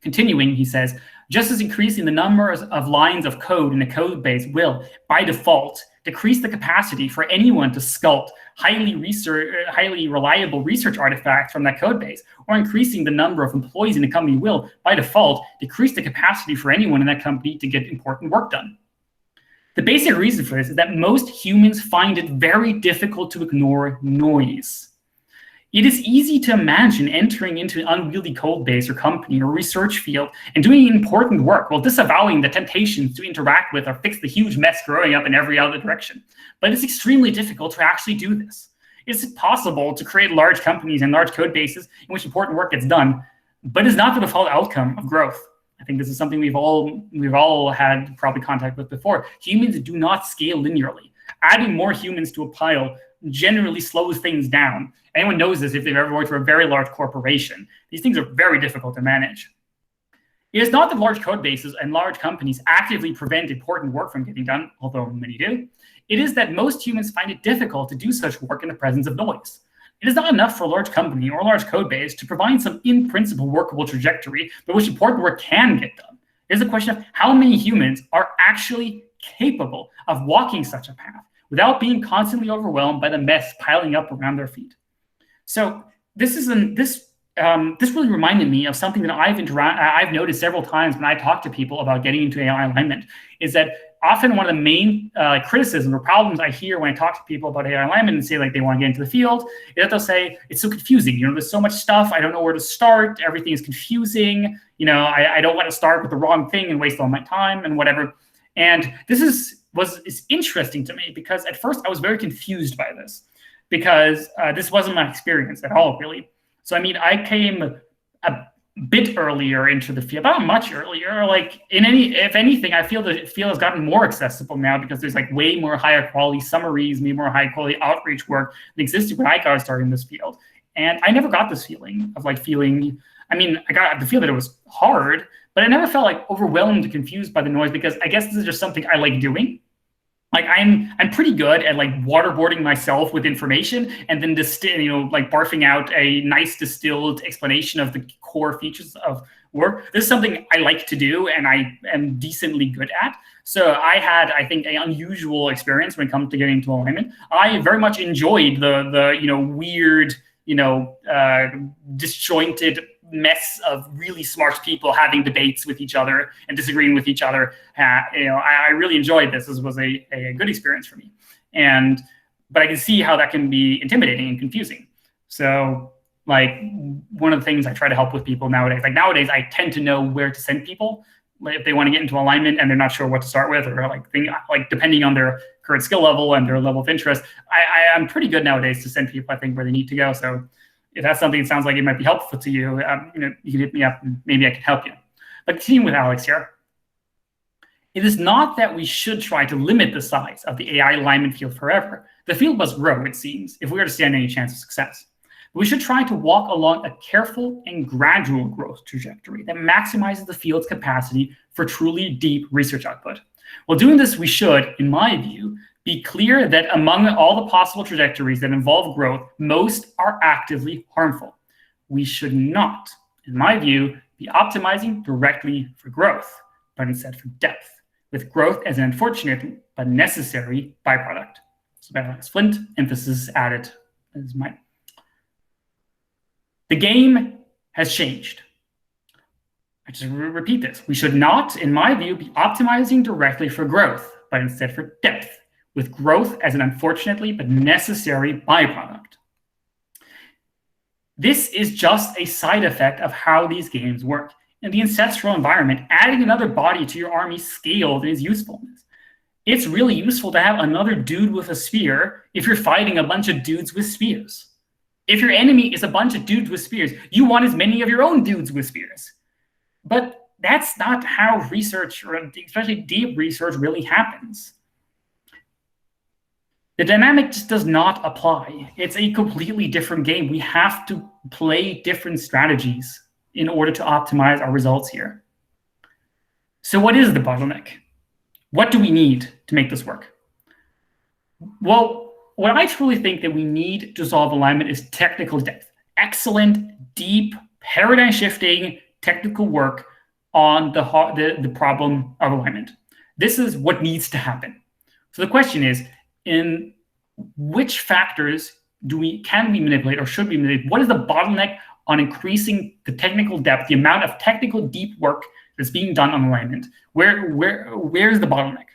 Continuing, he says, just as increasing the number of lines of code in a code base will, by default, decrease the capacity for anyone to sculpt highly reliable research artifacts from that code base, or increasing the number of employees in a company will, by default, decrease the capacity for anyone in that company to get important work done. The basic reason for this is that most humans find it very difficult to ignore noise. It is easy to imagine entering into an unwieldy code base or company or research field and doing important work while disavowing the temptations to interact with or fix the huge mess growing up in every other direction. But it's extremely difficult to actually do this. It's possible to create large companies and large code bases in which important work gets done, but it's not the default outcome of growth. I think this is something we've all had probably contact with before. Humans do not scale linearly. Adding more humans to a pile generally slows things down. Anyone knows this if they've ever worked for a very large corporation. These things are very difficult to manage. It is not that large code bases and large companies actively prevent important work from getting done, although many do. It is that most humans find it difficult to do such work in the presence of noise. It is not enough for a large company or a large code base to provide some in-principle workable trajectory by which important work can get done. It is a question of how many humans are actually capable of walking such a path without being constantly overwhelmed by the mess piling up around their feet. So this really reminded me of something that I've noticed several times when I talk to people about getting into AI alignment, is that often one of the main criticisms or problems I hear when I talk to people about AI alignment and say like they want to get into the field is that they'll say, it's so confusing. There's so much stuff. I don't know where to start. Everything is confusing. I don't want to start with the wrong thing and waste all my time and whatever. And this was interesting to me because at first I was very confused by this because this wasn't my experience at all, really. So, I came a bit earlier into the field, not much earlier. Like if anything, I feel the field has gotten more accessible now because there's like way more higher quality summaries, way more high quality outreach work that existed when I got started in this field. And I never got this feeling of like I got the feel that it was hard, but I never felt like overwhelmed and confused by the noise because I guess this is just something I like doing. Like I'm pretty good at like waterboarding myself with information and then barfing out a nice distilled explanation of the core features of work. This is something I like to do and I am decently good at. So I had, I think, an unusual experience when it comes to getting into alignment. I very much enjoyed the weird, disjointed mess of really smart people having debates with each other and disagreeing with each other. I really enjoyed this. This was a good experience for me. But I can see how that can be intimidating and confusing. So like one of the things I try to help with people nowadays, I tend to know where to send people if they want to get into alignment and they're not sure what to start with, or depending on their current skill level and their level of interest, I'm pretty good nowadays to send people, I think, where they need to go. So if that's something that sounds like it might be helpful to you, you can hit me up and maybe I can help you. But continuing with Alex here, it is not that we should try to limit the size of the AI alignment field forever. The field must grow, it seems, if we are to stand any chance of success. But we should try to walk along a careful and gradual growth trajectory that maximizes the field's capacity for truly deep research output. While doing this, we should, in my view, be clear that among all the possible trajectories that involve growth, most are actively harmful. We should not, in my view, be optimizing directly for growth, but instead for depth, with growth as an unfortunate but necessary byproduct. So by Alex Flint, emphasis added as mine. The game has changed. I just repeat this. We should not, in my view, be optimizing directly for growth, but instead for depth, with growth as an unfortunately but necessary byproduct. This is just a side effect of how these games work. In the ancestral environment, adding another body to your army scaled in its usefulness. It's really useful to have another dude with a spear if you're fighting a bunch of dudes with spears. If your enemy is a bunch of dudes with spears, you want as many of your own dudes with spears. But that's not how research, or especially deep research, really happens. The dynamic just does not apply. It's a completely different game. We have to play different strategies in order to optimize our results here. So what is the bottleneck? What do we need to make this work? Well, what I truly think that we need to solve alignment is technical depth. Excellent, deep, paradigm-shifting technical work on the problem of alignment. This is what needs to happen. So the question is, in which factors can we manipulate or should we manipulate? What is the bottleneck on increasing the technical depth, the amount of technical deep work that's being done on alignment? Where's the bottleneck?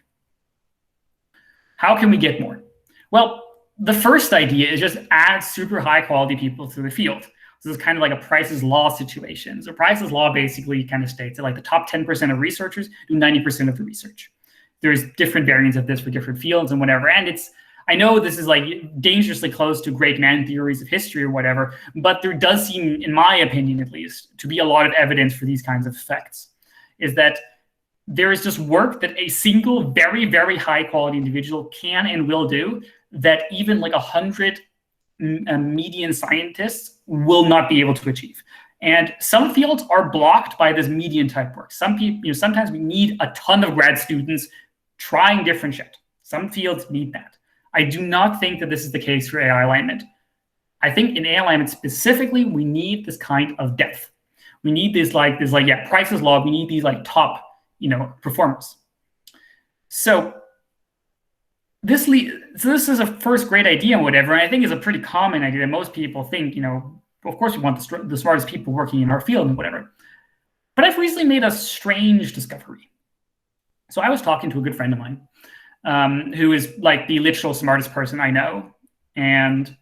How can we get more? Well, the first idea is just add super high quality people to the field. So this is kind of like a Price's Law situation. So Price's Law basically kind of states that like the top 10% of researchers do 90% of the research. There's different variants of this for different fields and whatever. And I know this is like dangerously close to great man theories of history or whatever, but there does seem, in my opinion at least, to be a lot of evidence for these kinds of effects. Is that there is just work that a single very, very high quality individual can and will do that even like 100 median scientists will not be able to achieve. And some fields are blocked by this median type work. Some people, sometimes we need a ton of grad students trying different shit. Some fields need that. I do not think that this is the case for AI alignment. I think in AI alignment specifically, we need this kind of depth. We need this Price's Law. We need these like top, performers. So this is a first great idea and whatever. And I think is a pretty common idea that most people think, of course we want the smartest people working in our field and whatever. But I've recently made a strange discovery. So I was talking to a good friend of mine, who is like the literal smartest person I know. And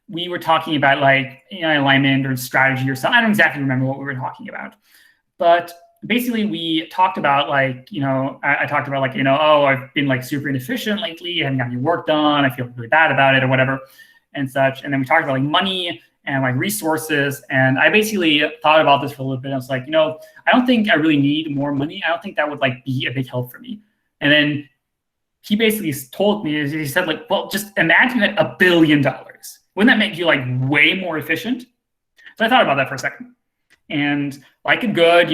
we were talking about like alignment or strategy or something. I don't exactly remember what we were talking about. But basically we talked about like, I talked about like, oh, I've been like super inefficient lately. I haven't gotten any work done. I feel really bad about it or whatever and such. And then we talked about like money and like resources. And I basically thought about this for a little bit. I was like, I don't think I really need more money. I don't think that would like be a big help for me. And then he basically told me, he said like, well, just imagine that $1 billion. Wouldn't that make you like way more efficient? So I thought about that for a second. And like a good,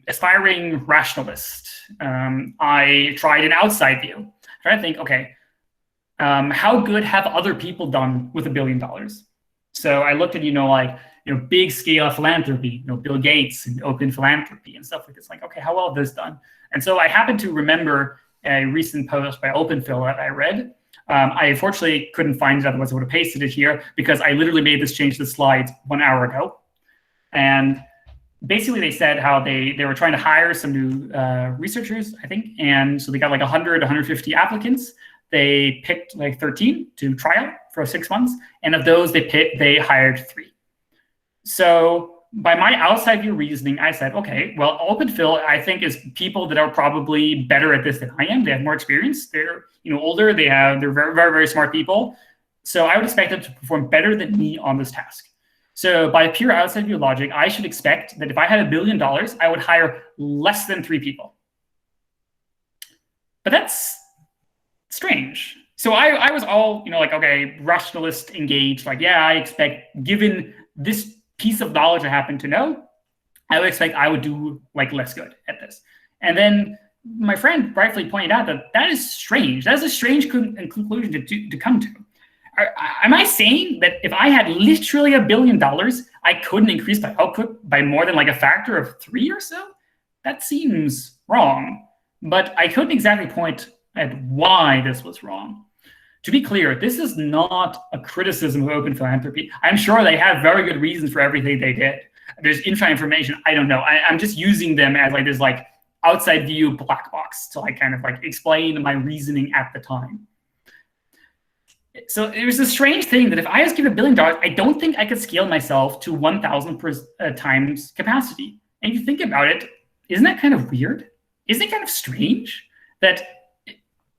aspiring rationalist, I tried an outside view. Trying to think, okay, how good have other people done with $1 billion? So I looked at, big scale philanthropy, Bill Gates and open philanthropy and stuff like this. Like, okay, how well is this done? And so I happened to remember a recent post by OpenPhil that I read. I unfortunately couldn't find it, otherwise I would have pasted it here because I literally made this change to the slides 1 hour ago. And basically they said how they were trying to hire some new researchers, I think. And so they got like 100, 150 applicants. They picked like 13 to try out for 6 months. And of those they hired 3. So by my outside view reasoning, I said, okay, well, OpenPhil, I think, is people that are probably better at this than I am. They have more experience. They're older. They're very, very, very smart people. So I would expect them to perform better than me on this task. So by pure outside view logic, I should expect that if I had $1 billion, I would hire less than 3 people. But that's strange. So I was all, like, okay, rationalist engaged. Like, yeah, I expect, given this piece of knowledge I happen to know, I would expect I would do like less good at this. And then my friend rightfully pointed out that is strange. That is a strange conclusion to come to. Am I saying that if I had literally $1 billion, I couldn't increase my output by more than like a factor of 3 or so? That seems wrong. But I couldn't exactly point at why this was wrong. To be clear, this is not a criticism of open philanthropy. I'm sure they have very good reasons for everything they did. There's infinite information. I don't know. I'm just using them as like this like outside view black box to like kind of like explain my reasoning at the time. So it was a strange thing that if I was given $1 billion, I don't think I could scale myself to 1,000 times capacity. And if you think about it, isn't that kind of weird? Isn't it kind of strange that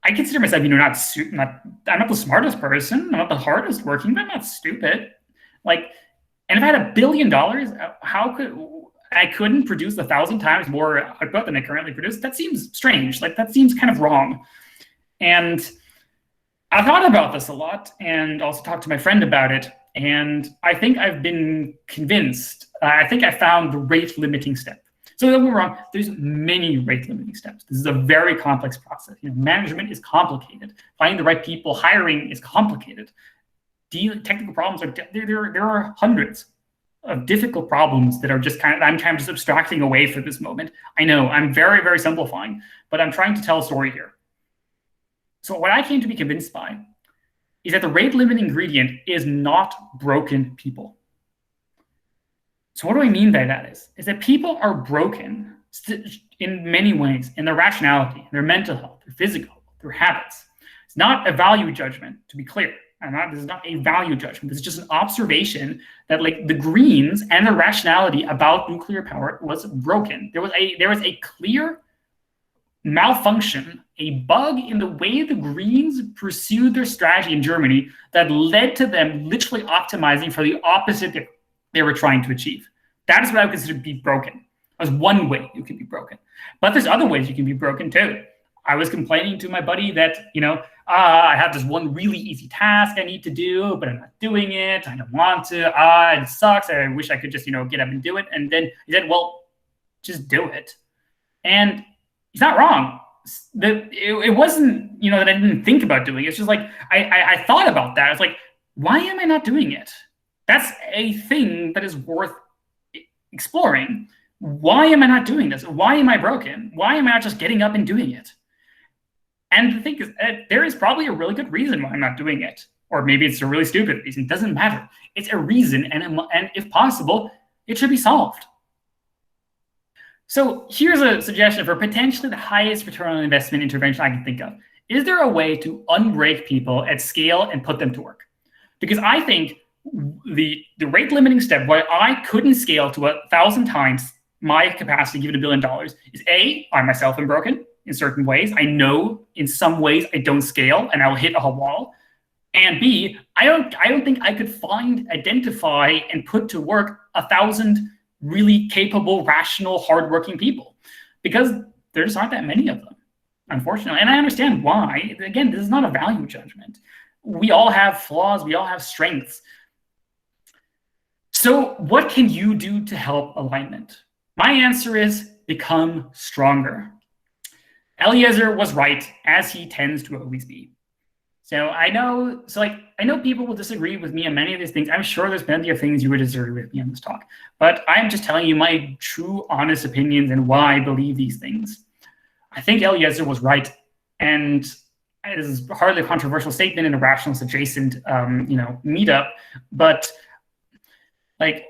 I consider myself, I'm not the smartest person, I'm not the hardest working, but I'm not stupid. Like, and if I had $1 billion, I couldn't produce 1,000 times more output than I currently produce? That seems strange. Like, that seems kind of wrong. And I thought about this a lot and also talked to my friend about it. And I think I've been convinced. I think I found the rate limiting step. So don't get me wrong, there's many rate limiting steps. This is a very complex process. Management is complicated. Finding the right people, hiring is complicated. Technical problems there are hundreds of difficult problems that are just I'm kind of just abstracting away for this moment. I know I'm very, very simplifying, but I'm trying to tell a story here. So what I came to be convinced by is that the rate limiting ingredient is not broken people. So what do I mean by that is that people are broken in many ways, in their rationality, their mental health, their physical, their habits. It's not a value judgment, to be clear. This is not a value judgment. This is just an observation that like the Greens and their rationality about nuclear power was broken. There was a clear malfunction, a bug in the way the Greens pursued their strategy in Germany that led to them literally optimizing for the opposite they were trying to achieve. That is what I would consider to be broken. That's one way you can be broken. But there's other ways you can be broken too. I was complaining to my buddy that, I have this one really easy task I need to do, but I'm not doing it. I don't want to. It sucks. I wish I could just, get up and do it. And then he said, well, just do it. And he's not wrong. It wasn't, that I didn't think about doing it. It's just like, I thought about that. It's like, why am I not doing it? That's a thing that is worth exploring. Why am I not doing this? Why am I broken? Why am I not just getting up and doing it? And the thing is, there is probably a really good reason why I'm not doing it. Or maybe it's a really stupid reason. It doesn't matter. It's a reason, and if possible, it should be solved. So here's a suggestion for potentially the highest return on investment intervention I can think of. Is there a way to unbreak people at scale and put them to work? Because I think the rate limiting step why I couldn't scale to 1,000 times my capacity given $1 billion is A, I myself am broken in certain ways. I know in some ways I don't scale and I'll hit a wall. And B, I don't think I could identify and put to work 1,000 really capable, rational, hardworking people, because there just aren't that many of them, unfortunately. And I understand why. Again, this is not a value judgment. We all have flaws. We all have strengths. So what can you do to help alignment? My answer is become stronger. Eliezer was right, as he tends to always be. So I know people will disagree with me on many of these things. I'm sure there's plenty of things you would disagree with me on this talk, but I'm just telling you my true, honest opinions and why I believe these things. I think Eliezer was right, and it is hardly a controversial statement in a rationalist adjacent, meetup. But like,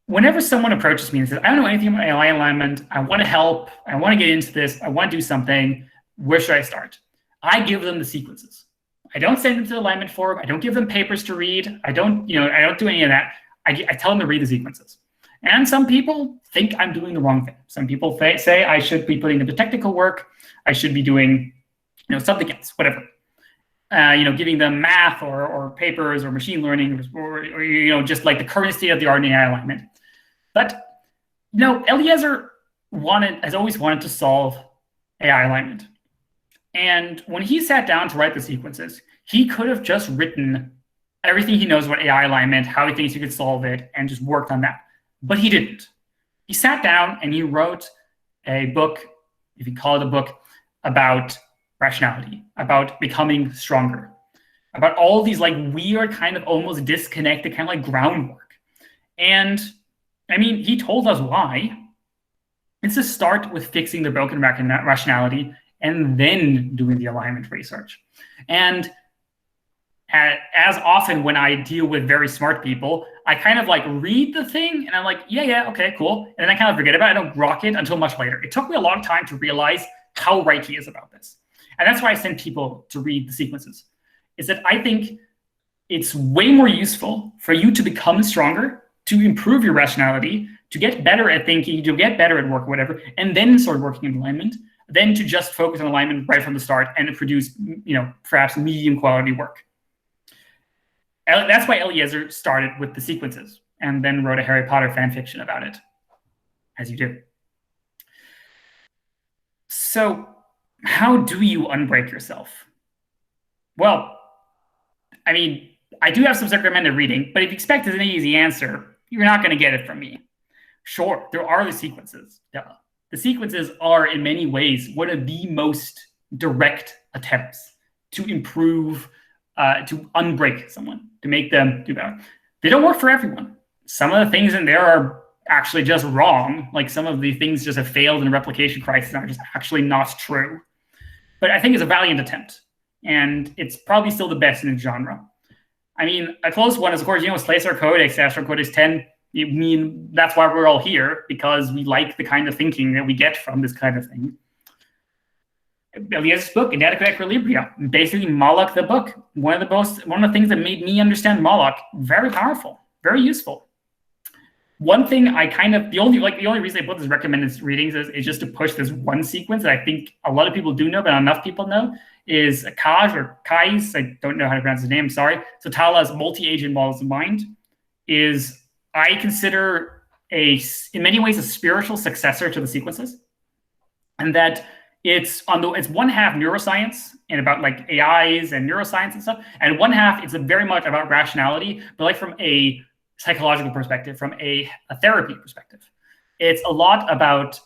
whenever someone approaches me and says, "I don't know anything about AI alignment. I want to help. I want to get into this. I want to do something. Where should I start?" I give them the sequences. I don't send them to the alignment forum. I don't give them papers to read. I don't do any of that. I tell them to read the sequences. And some people think I'm doing the wrong thing. Some people say I should be putting in the technical work. I should be doing, something else, whatever. Giving them math or papers or machine learning or just like the current state of the art in AI alignment. But, Eliezer has always wanted to solve AI alignment. And when he sat down to write the sequences, he could have just written everything he knows about AI alignment, how he thinks he could solve it, and just worked on that. But he didn't. He sat down and he wrote a book, if you call it a book, about rationality, about becoming stronger, about all these like weird kind of almost disconnected kind of like groundwork. And I mean, he told us why. It's to start with fixing the broken rationality and then doing the alignment research. And as often when I deal with very smart people, I kind of like read the thing and I'm like, yeah, okay, cool. And then I kind of forget about it. I don't grok it until much later. It took me a long time to realize how right he is about this. And that's why I send people to read the sequences, is that I think it's way more useful for you to become stronger, to improve your rationality, to get better at thinking, to get better at work, whatever, and then start working in alignment, than to just focus on alignment right from the start and produce, perhaps medium quality work. That's why Eliezer started with the sequences and then wrote a Harry Potter fan fiction about it, as you do. So how do you unbreak yourself? Well, I mean, I do have some recommended reading, but if you expect an easy answer, you're not going to get it from me. Sure, there are the sequences. Duh. The sequences are, in many ways, one of the most direct attempts to improve, to unbreak someone, to make them do better. They don't work for everyone. Some of the things in there are actually just wrong. Like some of the things just have failed in a replication crisis and are just actually not true. But I think it's a valiant attempt. And it's probably still the best in the genre. I mean, a close one is, of course, Slacer Codex, Astro Codex 10. I mean, that's why we're all here, because we like the kind of thinking that we get from this kind of thing. Eliezer's book, Inadequate Equilibria, basically Moloch the book. One of the things that made me understand Moloch, very powerful, very useful. One thing the only reason I put this recommended readings is just to push this one sequence that I think a lot of people do know, but not enough people know, is Kaj or Kais, I don't know how to pronounce his name, sorry. So Tala's multi-agent models of mind is, I consider, in many ways, a spiritual successor to the sequences. And that it's one half neuroscience and about like AIs and neuroscience and stuff, and one half it's very much about rationality, but like from a psychological perspective, from a therapy perspective. It's a lot about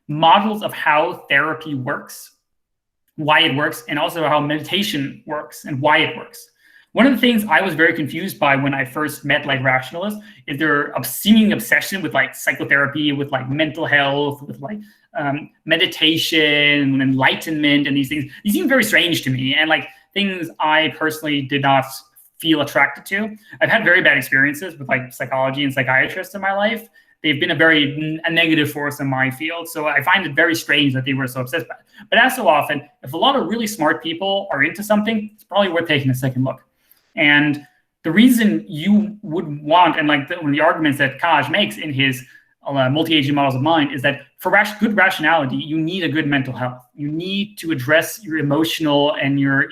models of how therapy works, why it works, and also how meditation works and why it works. One of the things I was very confused by when I first met like rationalists is their seeming obsession with like psychotherapy, with like mental health, with like meditation and enlightenment and these things. These seem very strange to me and like things I personally did not feel attracted to. I've had very bad experiences with like psychology and psychiatrists in my life. They've been a negative force in my field. So I find it very strange that they were so obsessed by it. But as so often, if a lot of really smart people are into something, it's probably worth taking a second look. And the reason you would want, and like one of the arguments that Kaj makes in his multi-agent models of mind, is that for good rationality, you need a good mental health. You need to address your emotional and your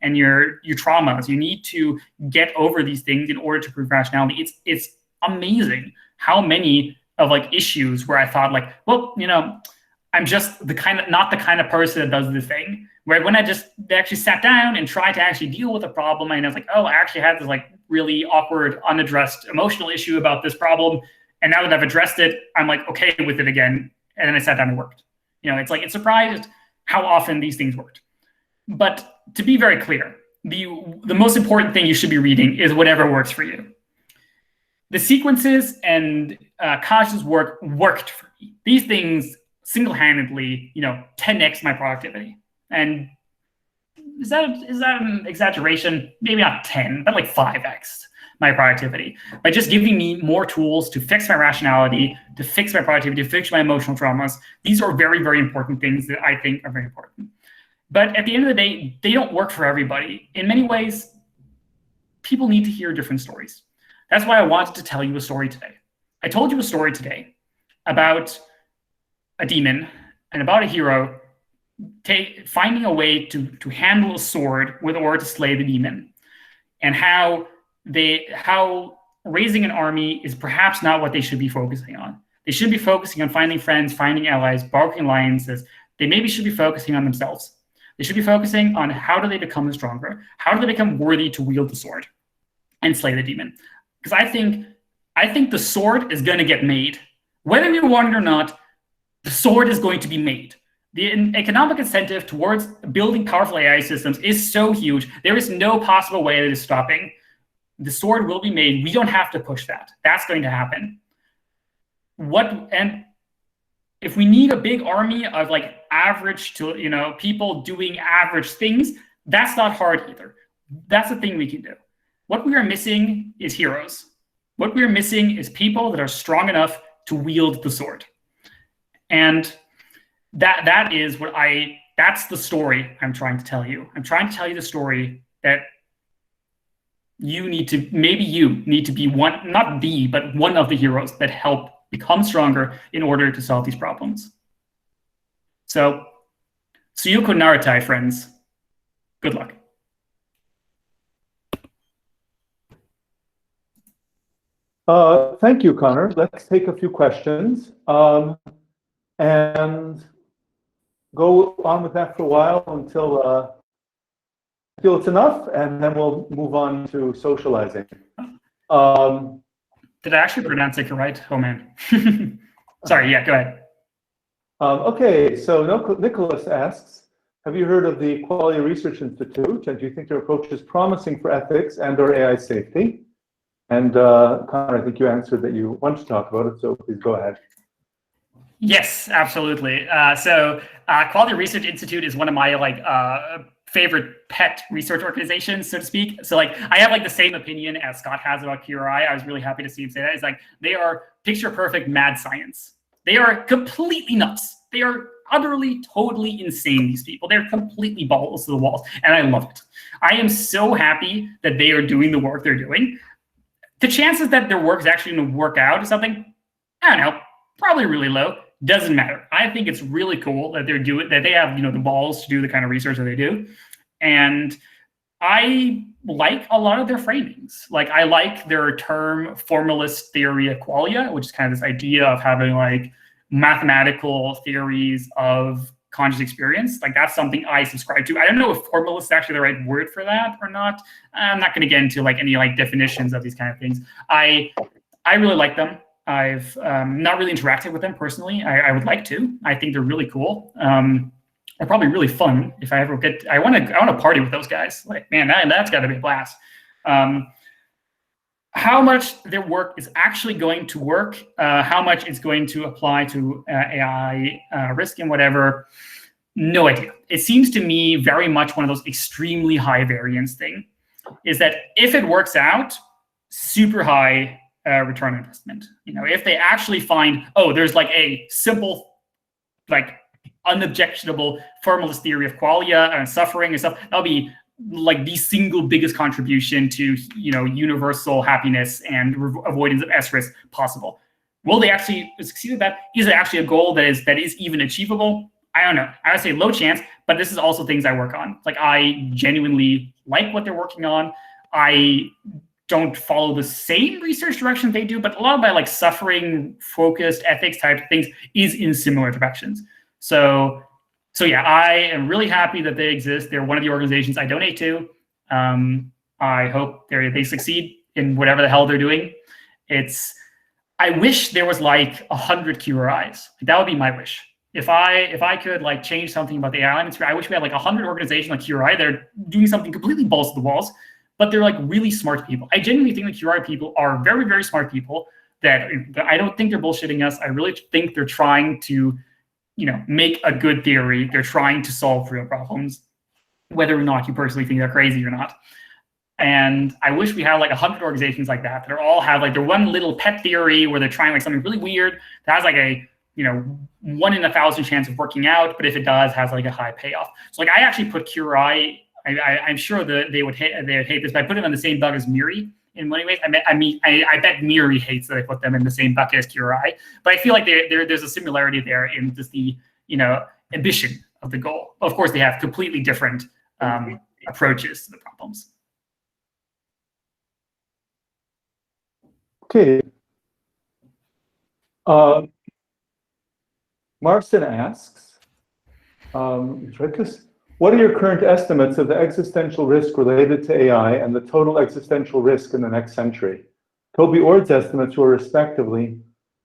traumas. You need to get over these things in order to prove rationality. It's amazing how many of like issues where I thought like, well, I'm just not the kind of person that does this thing. Where when I just actually sat down and tried to actually deal with the problem, and I was like, oh, I actually had this like really awkward, unaddressed emotional issue about this problem. And now that I've addressed it, I'm like okay with it again. And then I sat down and worked. It's like, it's surprised how often these things worked. But to be very clear, the most important thing you should be reading is whatever works for you. The sequences and Kaj's work worked for me. These things single-handedly, 10x my productivity. And is that an exaggeration? Maybe not 10, but like 5x my productivity by just giving me more tools to fix my rationality, to fix my productivity, to fix my emotional traumas. These are very, very important things that I think are very important. But at the end of the day, they don't work for everybody. In many ways, people need to hear different stories. That's why I wanted to tell you a story today. I told you a story today about a demon and about a hero finding a way to handle a sword in order to slay the demon, and how raising an army is perhaps not what they should be focusing on. They should be focusing on finding friends, finding allies, barking alliances. They maybe should be focusing on themselves. They should be focusing on how do they become stronger? How do they become worthy to wield the sword and slay the demon? Because I think the sword is going to get made. Whether you want it or not, the sword is going to be made. The economic incentive towards building powerful AI systems is so huge. There is no possible way that is stopping. The sword will be made. We don't have to push that. That's going to happen. And if we need a big army of like average to people doing average things, that's not hard either. That's the thing we can do. What we are missing is heroes. What we are missing is people that are strong enough to wield the sword. And that's the story I'm trying to tell you. I'm trying to tell you the story that you need to be one, not the, but one of the heroes that help become stronger in order to solve these problems. So, Suyuko Naratai, friends. Good luck. Thank you, Connor. Let's take a few questions and go on with that for a while until I feel it's enough, and then we'll move on to socializing. Did I actually pronounce it right? Oh, man. Sorry, yeah, go ahead. Okay, so Nicholas asks, have you heard of the Quality Research Institute, and do you think their approach is promising for ethics and/or AI safety? And Connor, I think you answered that you want to talk about it, so please go ahead. Yes, absolutely. Quality Research Institute is one of my favorite pet research organizations, so to speak. So I have the same opinion as Scott has about QRI. I was really happy to see him say that. It's they are picture perfect mad science. They are completely nuts. They are utterly, totally insane, these people. They're completely balls to the walls, and I love it. I am so happy that they are doing the work they're doing. The chances that their work is actually going to work out is something, I don't know, probably really low. Doesn't matter. I think it's really cool that they have the balls to do the kind of research that they do, and I like a lot of their framings. I like their term formalist theory of qualia, which is kind of this idea of having mathematical theories of conscious experience. That's something I subscribe to. I don't know if formalist is actually the right word for that or not. I'm not going to get into any definitions of these kind of things. I really like them. I've not really interacted with them personally. I would like to. I think they're really cool. They're probably really fun. If I ever get, I want to party with those guys. Man, that's got to be a blast. How much their work is actually going to work, how much it's going to apply to AI risk and whatever, no idea. It seems to me very much one of those extremely high variance thing. Is that if it works out, super high return on investment. If they actually find, there's a simple, unobjectionable formalist theory of qualia and suffering and stuff, that'll be the single biggest contribution to universal happiness and avoidance of S risk possible. Will they actually succeed at that? Is it actually a goal that is even achievable? I don't know. I would say low chance, but this is also things I work on. I genuinely like what they're working on. I don't follow the same research direction they do, but a lot of my suffering focused ethics type things is in similar directions. So yeah, I am really happy that they exist. They're one of the organizations I donate to. I hope they succeed in whatever the hell they're doing. I wish there was 100 QRIs. That would be my wish. If I could change something about the AI atmosphere, I wish we had 100 organizations like QRI. They're doing something completely balls to the walls, but they're really smart people. I genuinely think the QRI people are very, very smart people that I don't think they're bullshitting us. I really think they're trying to make a good theory. They're trying to solve real problems, whether or not you personally think they're crazy or not. And I wish we had 100 organizations like that are all have their one little pet theory where they're trying something really weird that has a 1 in 1,000 chance of working out, but if it does, has a high payoff. So I actually put QRI. I'm sure that they would hate this, but I put them in the same bucket as Miri in many ways. I bet Miri hates that I put them in the same bucket as QRI, but I feel there's a similarity there in just the ambition of the goal. Of course, they have completely different approaches to the problems. Okay. Marcin asks, what are your current estimates of the existential risk related to AI and the total existential risk in the next century? Toby Ord's estimates were respectively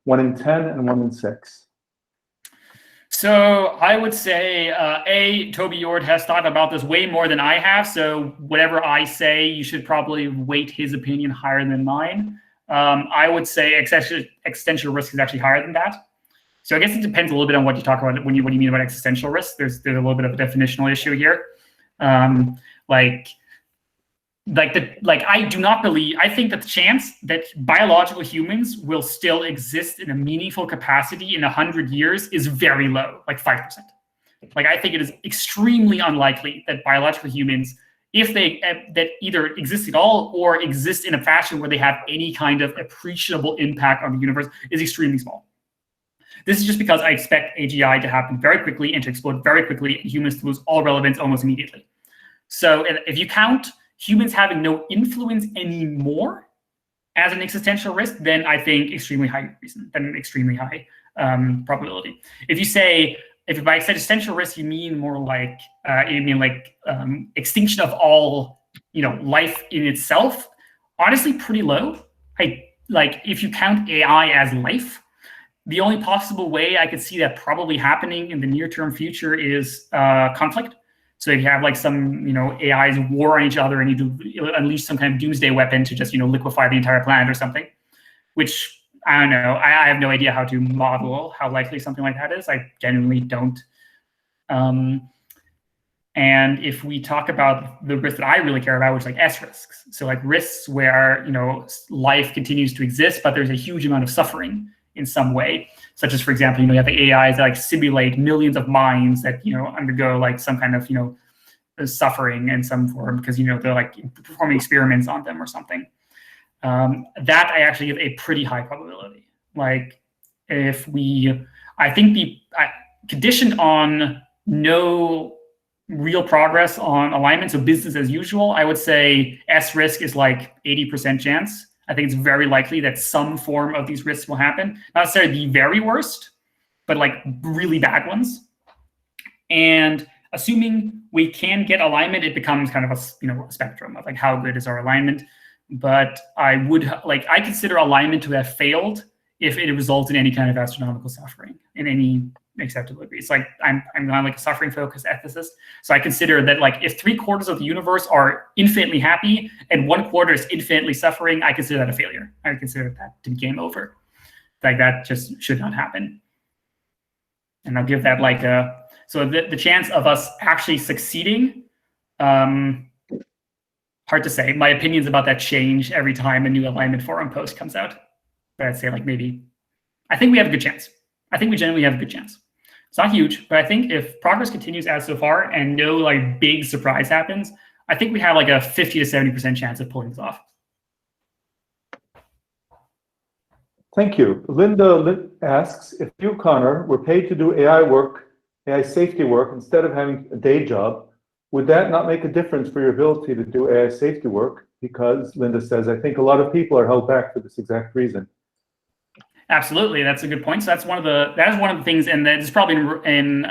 1 in 10 and 1 in 6. So I would say, Toby Ord has thought about this way more than I have. So whatever I say, you should probably weight his opinion higher than mine. I would say existential risk is actually higher than that. So I guess it depends a little bit on what you talk about what you mean about existential risk. There's a little bit of a definitional issue here. I do not believe. I think that the chance that biological humans will still exist in a meaningful capacity in 100 years is very low, like 5%. Like I think it is extremely unlikely that biological humans, if they that either exist at all or exist in a fashion where they have any kind of appreciable impact on the universe, is extremely small. This is just because I expect AGI to happen very quickly and to explode very quickly, and humans to lose all relevance almost immediately. So if you count humans having no influence anymore as an existential risk, then I think extremely high reason, then extremely high probability. If you say, if by existential risk you mean more like extinction of all life in itself, honestly pretty low. If you count AI as life, the only possible way I could see that probably happening in the near-term future is conflict. So if you have like some AIs war on each other and you do unleash some kind of doomsday weapon to just liquefy the entire planet or something, which I don't know. I have no idea how to model how likely something like that is. I genuinely don't. And if we talk about the risk that I really care about, which is like S risks. So like risks where life continues to exist, but there's a huge amount of suffering in some way, such as, for example, you have the AIs that like simulate millions of minds that undergo like some kind of suffering in some form because they're like performing experiments on them or something. That I actually give a pretty high probability. Like if I think conditioned on no real progress on alignment, so business as usual, I would say S risk is like 80% chance. I think it's very likely that some form of these risks will happen. Not necessarily the very worst, but like really bad ones. And assuming we can get alignment, it becomes kind of a spectrum of like how good is our alignment. But I consider alignment to have failed if it results in any kind of astronomical suffering in any acceptable degree. It's like I'm not like a suffering-focused ethicist, so I consider that like if 3/4 of the universe are infinitely happy and 1/4 is infinitely suffering, I consider that a failure. I consider that to be game over. Like that just should not happen. And I'll give that like so the chance of us actually succeeding. Hard to say. My opinions about that change every time a new alignment forum post comes out. But I'd say like maybe, I think we have a good chance. I think we generally have a good chance. It's not huge, but I think if progress continues as so far and no like big surprise happens, I think we have like a 50 to 70% chance of pulling this off. Thank you. Linda asks, if you, Connor, were paid to do AI safety work instead of having a day job, would that not make a difference for your ability to do AI safety work? Because Linda says, I think a lot of people are held back for this exact reason. Absolutely, that's a good point. So that is one of the things, and that is probably in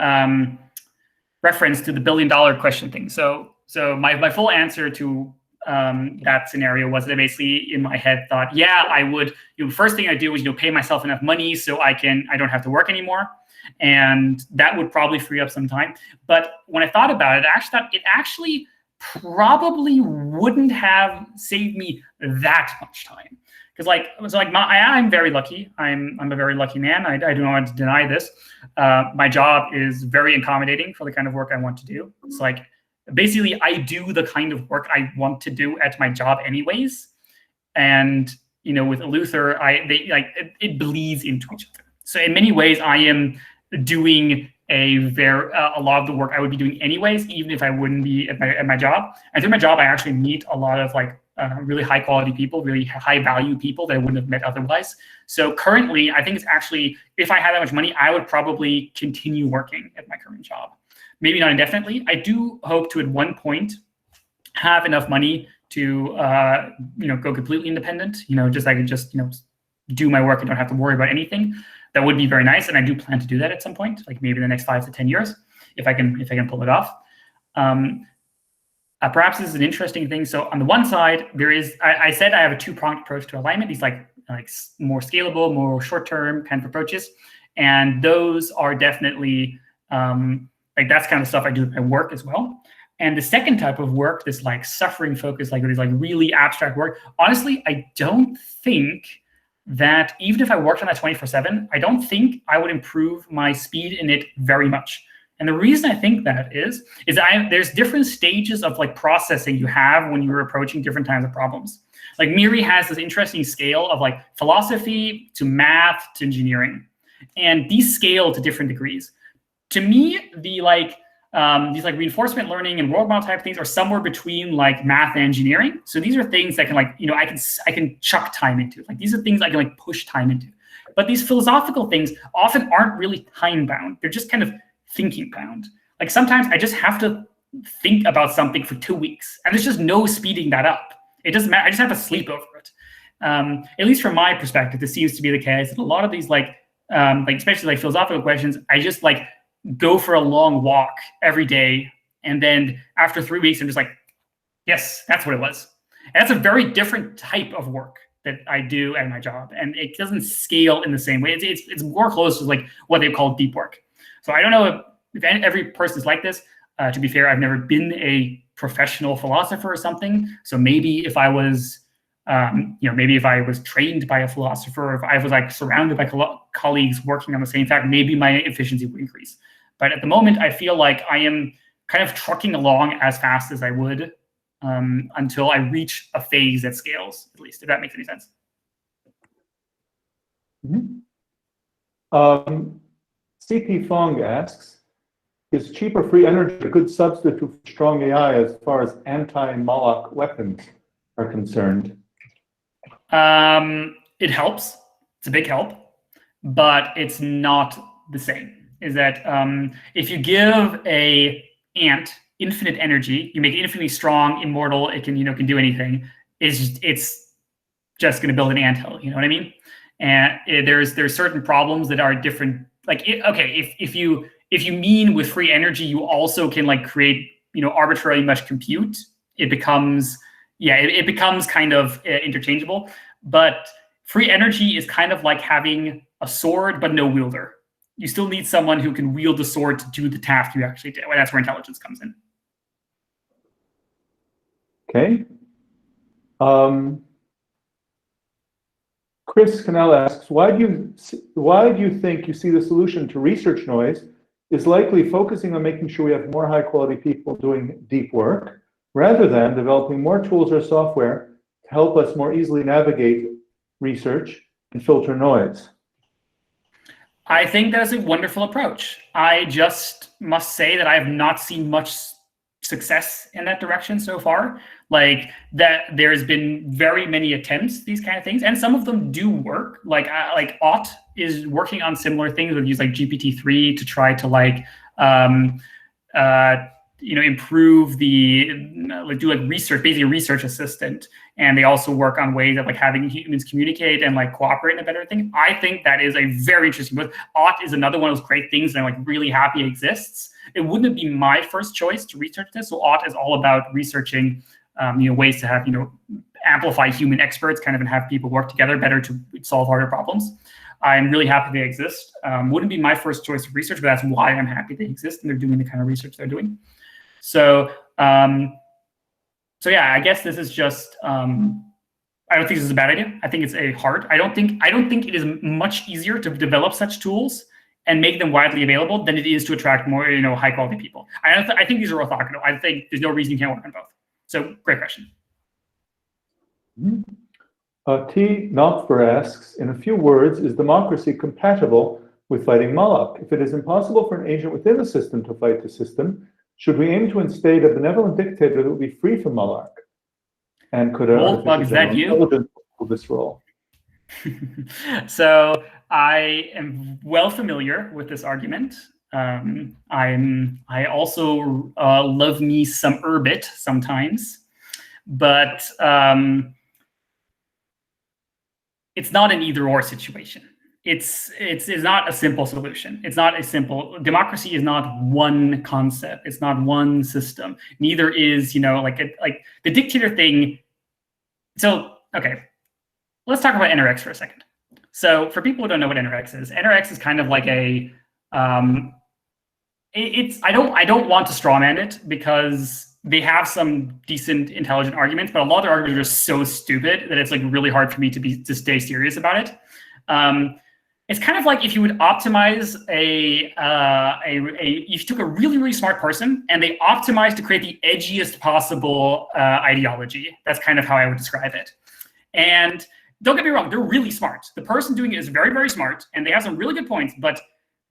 reference to the $1 billion question thing. So my full answer to that scenario was that I basically in my head thought, yeah, I would. First thing I do is pay myself enough money so I don't have to work anymore. And that would probably free up some time. But when I thought about it, it actually probably wouldn't have saved me that much time. Because I'm very lucky. I'm a very lucky man. I do not want to deny this. My job is very accommodating for the kind of work I want to do. It's like basically I do the kind of work I want to do at my job anyways. And with Luther, it bleeds into each other. So in many ways, I am doing a lot of the work I would be doing anyways, even if I wouldn't be at my job. And through my job, I actually meet a lot of really high quality people, really high value people that I wouldn't have met otherwise. So currently, I think it's actually, if I had that much money, I would probably continue working at my current job. Maybe not indefinitely. I do hope to at one point have enough money to go completely independent. I could just do my work and don't have to worry about anything. That would be very nice, and I do plan to do that at some point, like maybe in the next 5 to 10 years, if I can pull it off. Perhaps this is an interesting thing. So on the one side, I said I have a two-pronged approach to alignment. These like more scalable, more short-term kind of approaches, and those are definitely that's kind of stuff I do at my work as well. And the second type of work, this like suffering focus, like this like really abstract work. Honestly, I don't think that even if I worked on that 24/7, I don't think I would improve my speed in it very much. And the reason I think that is there's different stages of like processing you have when you're approaching different kinds of problems. Like Miri has this interesting scale of like philosophy to math to engineering, and these scale to different degrees. To me, these like reinforcement learning and world model type things are somewhere between like math and engineering. So these are things that can like, I can chuck time into. Like these are things I can like push time into. But these philosophical things often aren't really time bound. They're just kind of thinking bound. Like sometimes I just have to think about something for 2 weeks, and there's just no speeding that up. It doesn't matter. I just have to sleep over it. At least from my perspective, this seems to be the case. That a lot of these like especially like philosophical questions, I just like go for a long walk every day, and then after 3 weeks, I'm just like, yes, that's what it was. And that's a very different type of work that I do at my job, and it doesn't scale in the same way. It's more close to like what they call deep work. So I don't know if every person is like this. To be fair, I've never been a professional philosopher or something. So maybe if I was, maybe if I was trained by a philosopher, or if I was like surrounded by colleagues working on the same fact, maybe my efficiency would increase. But at the moment, I feel like I am kind of trucking along as fast as I would until I reach a phase that scales, at least, if that makes any sense. CP Fong asks, is cheaper free energy a good substitute for strong AI as far as anti-Moloch weapons are concerned? It helps. It's a big help, but it's not the same. Is that if you give a ant infinite energy, you make it infinitely strong, immortal, it can can do anything. It's just going to build an anthill. You know what I mean? And there's certain problems that are different. Like if you mean with free energy, you also can like create arbitrarily much compute. It becomes it becomes kind of interchangeable. But free energy is kind of like having a sword but no wielder. You still need someone who can wield the sword to do the task you actually do. And that's where intelligence comes in. Okay. Chris Cannell asks, why do you think you see the solution to research noise is likely focusing on making sure we have more high quality people doing deep work, rather than developing more tools or software to help us more easily navigate research and filter noise? I think that's a wonderful approach. I just must say that I have not seen much success in that direction so far. Like that, there's been very many attempts, these kind of things, and some of them do work. Like Ott is working on similar things. We've used like GPT-3 to try to like improve do research, basically a research assistant. And they also work on ways of like having humans communicate and like cooperate in a better thing. I think that is a very interesting book. Ott is another one of those great things that I'm like really happy exists. It wouldn't be my first choice to research this. So Ott is all about researching ways to have amplify human experts kind of and have people work together better to solve harder problems. I'm really happy they exist. Wouldn't be my first choice of research, but that's why I'm happy they exist and they're doing the kind of research they're doing. So yeah, I guess this is just, I don't think this is a bad idea. I think it's I don't think it is much easier to develop such tools and make them widely available than it is to attract more, high quality people. I think these are orthogonal. I think there's no reason you can't work on both. So great question. T. Knopfer asks, in a few words, is democracy compatible with fighting Moloch? If it is impossible for an agent within the system to fight the system, should we aim to instate a benevolent dictator that would be free from Moloch? And could Wolfbug, is that you? Fill this role? So I am well familiar with this argument. I also love me some Urbit sometimes, but it's not an either-or situation. It's not a simple solution. It's not a simple, democracy is not one concept. It's not one system. Neither is, like the dictator thing. So, okay, let's talk about NRX for a second. So for people who don't know what NRX is kind of like a, I don't want to strawman it because they have some decent intelligent arguments, but a lot of their arguments are so stupid that it's like really hard for me to stay serious about it. it's kind of like if you would optimize if you took a really, really smart person and they optimized to create the edgiest possible ideology. That's kind of how I would describe it. And don't get me wrong, they're really smart. The person doing it is very, very smart, and they have some really good points, but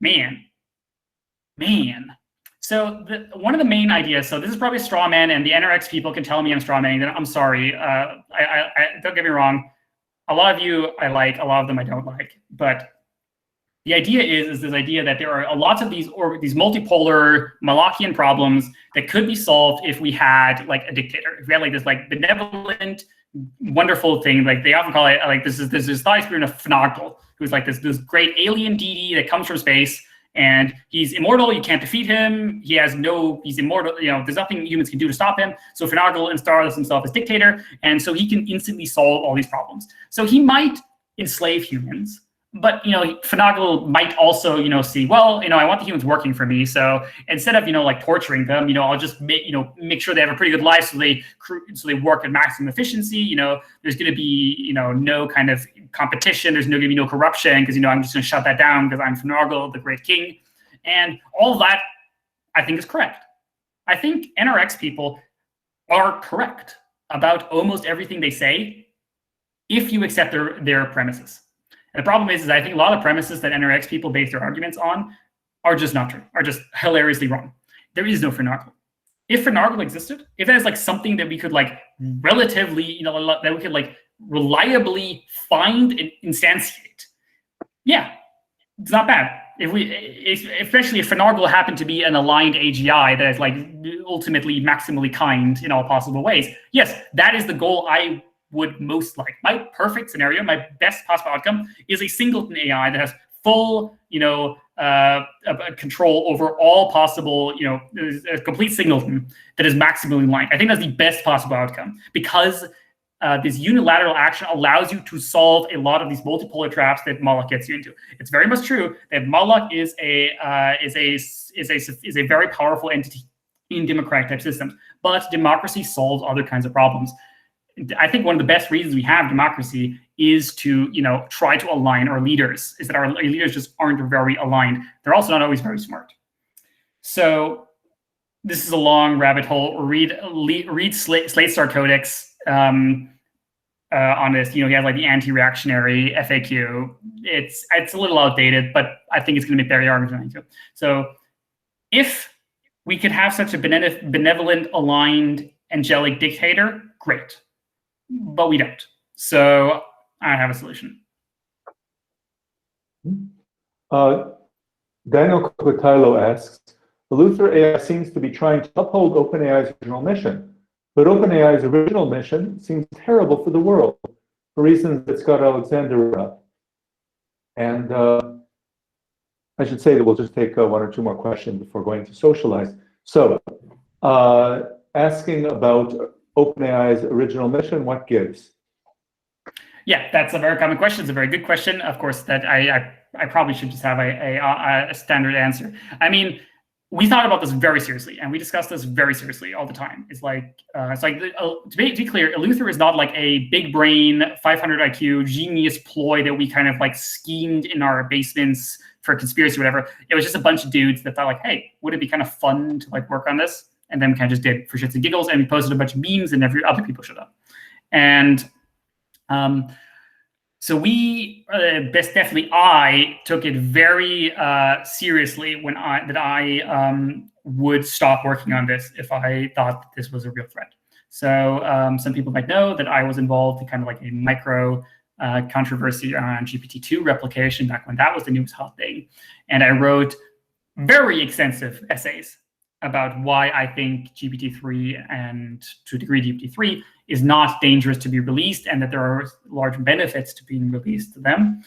man. So one of the main ideas, so this is probably a straw man, and the NRX people can tell me I'm straw manning. I'm sorry. Don't get me wrong. A lot of you I like, a lot of them I don't like. But the idea is this idea that there are lots of these multipolar Molochian problems that could be solved if we had like a dictator. If we had like this like benevolent, wonderful thing, like they often call it, like this thought experiment of Finagle, who's like this great alien deity that comes from space. And he's immortal. You can't defeat him. He's immortal. There's nothing humans can do to stop him. So Finagle installs himself as dictator, and so he can instantly solve all these problems. So he might enslave humans, but Finagle might also see, well, I want the humans working for me. So instead of like torturing them, I'll just make sure they have a pretty good life, so they work at maximum efficiency. There's going to be no kind of competition. There's going to be no corruption because I'm just going to shut that down because I'm Finagle, the great king, and all of that I think is correct. I think NRX people are correct about almost everything they say if you accept their premises. And the problem is I think a lot of premises that NRX people base their arguments on are just not true, are just hilariously wrong. There is no Finagle. If Finagle existed, if there's like something that we could like relatively, that we could like reliably find and instantiate, yeah, it's not bad. Especially if Finagle happened to be an aligned AGI that is like ultimately maximally kind in all possible ways, yes, that is the goal I would most like. My perfect scenario, my best possible outcome, is a singleton AI that has full, control over all possible, a complete singleton that is maximally aligned. I think that's the best possible outcome because this unilateral action allows you to solve a lot of these multipolar traps that Moloch gets you into. It's very much true that Moloch is a very powerful entity in democratic type systems, but democracy solves other kinds of problems. I think one of the best reasons we have democracy is to, try to align our leaders, is that our leaders just aren't very aligned. They're also not always very smart. So this is a long rabbit hole. Read Slate Star Codex on this. He has like the anti-reactionary FAQ. It's a little outdated, but I think it's going to be very argument too. So if we could have such a benevolent, aligned, angelic dictator, great. But we don't. So I have a solution. Daniel Cotillo asks, the Luther AI seems to be trying to uphold OpenAI's original mission, but OpenAI's original mission seems terrible for the world for reasons that Scott Alexander brought up. And I should say that we'll just take one or two more questions before going to socialize. So asking about OpenAI's original mission, what gives? Yeah, that's a very common question. It's a very good question. Of course, that I probably should just have a standard answer. I mean, we thought about this very seriously, and we discussed this very seriously all the time. It's like to be clear, Luther is not like a big brain, 500 IQ genius ploy that we kind of like schemed in our basements for conspiracy or whatever. It was just a bunch of dudes that thought like, hey, would it be kind of fun to like work on this? And then we kind of just did for shits and giggles, and we posted a bunch of memes, and other people showed up. And so we, definitely I took it very seriously when I would stop working on this if I thought that this was a real threat. So some people might know that I was involved in kind of like a micro controversy around GPT-2 replication back when that was the newest hot thing. And I wrote very extensive essays about why I think GPT-3 and to a degree GPT-3 is not dangerous to be released, and that there are large benefits to being released to them.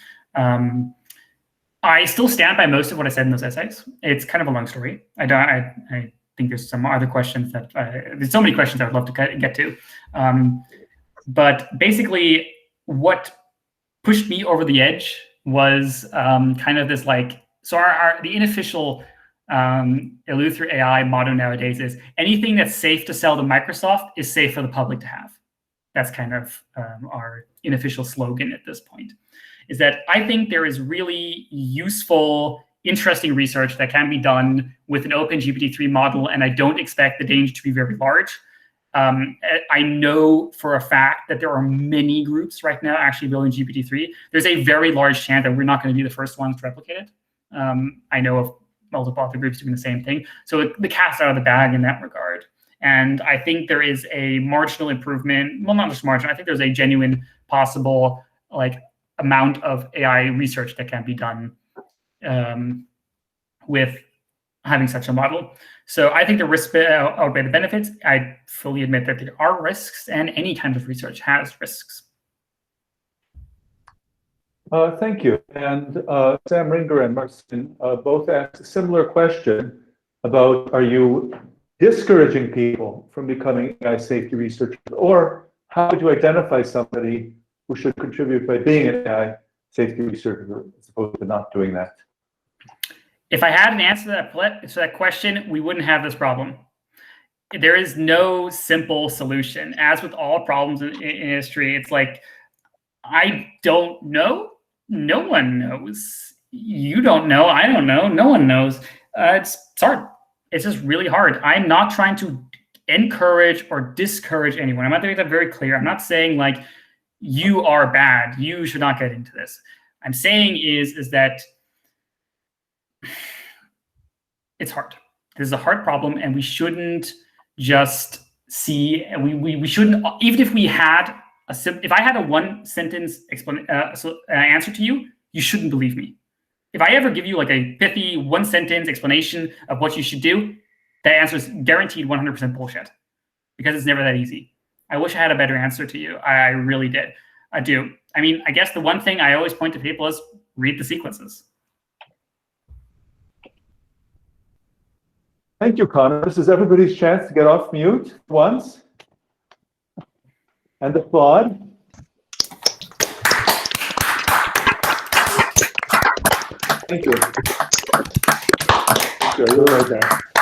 I still stand by most of what I said in those essays. It's kind of a long story. I think there's some other questions that there's so many questions I would love to get to. But basically, what pushed me over the edge was kind of this like, so the unofficial Luther AI motto nowadays is anything that's safe to sell to Microsoft is safe for the public to have. That's kind of our unofficial slogan at this point, is that I think there is really useful, interesting research that can be done with an open GPT-3 model, and I don't expect the danger to be very large. I know for a fact that there are many groups right now actually building GPT-3. There's a very large chance that we're not going to be the first ones to replicate it. I know of multiple other groups doing the same thing. So the cat's out of the bag in that regard. And I think there is a marginal improvement, well, not just marginal, I think there's a genuine possible amount of AI research that can be done with having such a model. So I think the risks outweigh the benefits. I fully admit that there are risks, and any kind of research has risks. Thank you. And Sam Ringer and Marcin both asked a similar question about, are you discouraging people from becoming AI safety researchers, or how would you identify somebody who should contribute by being an AI safety researcher as opposed to not doing that? If I had an answer to that question, we wouldn't have this problem. There is no simple solution. As with all problems in history, it's like, I don't know. No one knows. You don't know. I don't know. No one knows. It's hard. It's just really hard. I'm not trying to encourage or discourage anyone. I'm not making that very clear. I'm not saying you are bad. You should not get into this. I'm saying is that it's hard. This is a hard problem, and we shouldn't just see. We shouldn't, even if we had if I had a one-sentence answer to you, you shouldn't believe me. If I ever give you a pithy one-sentence explanation of what you should do, that answer is guaranteed 100% bullshit, because it's never that easy. I wish I had a better answer to you. I really did. I do. I mean, I guess the one thing I always point to people is read the sequences. Thank you, Connor. This is everybody's chance to get off mute once and applaud. Thank you. Sure, you're right there.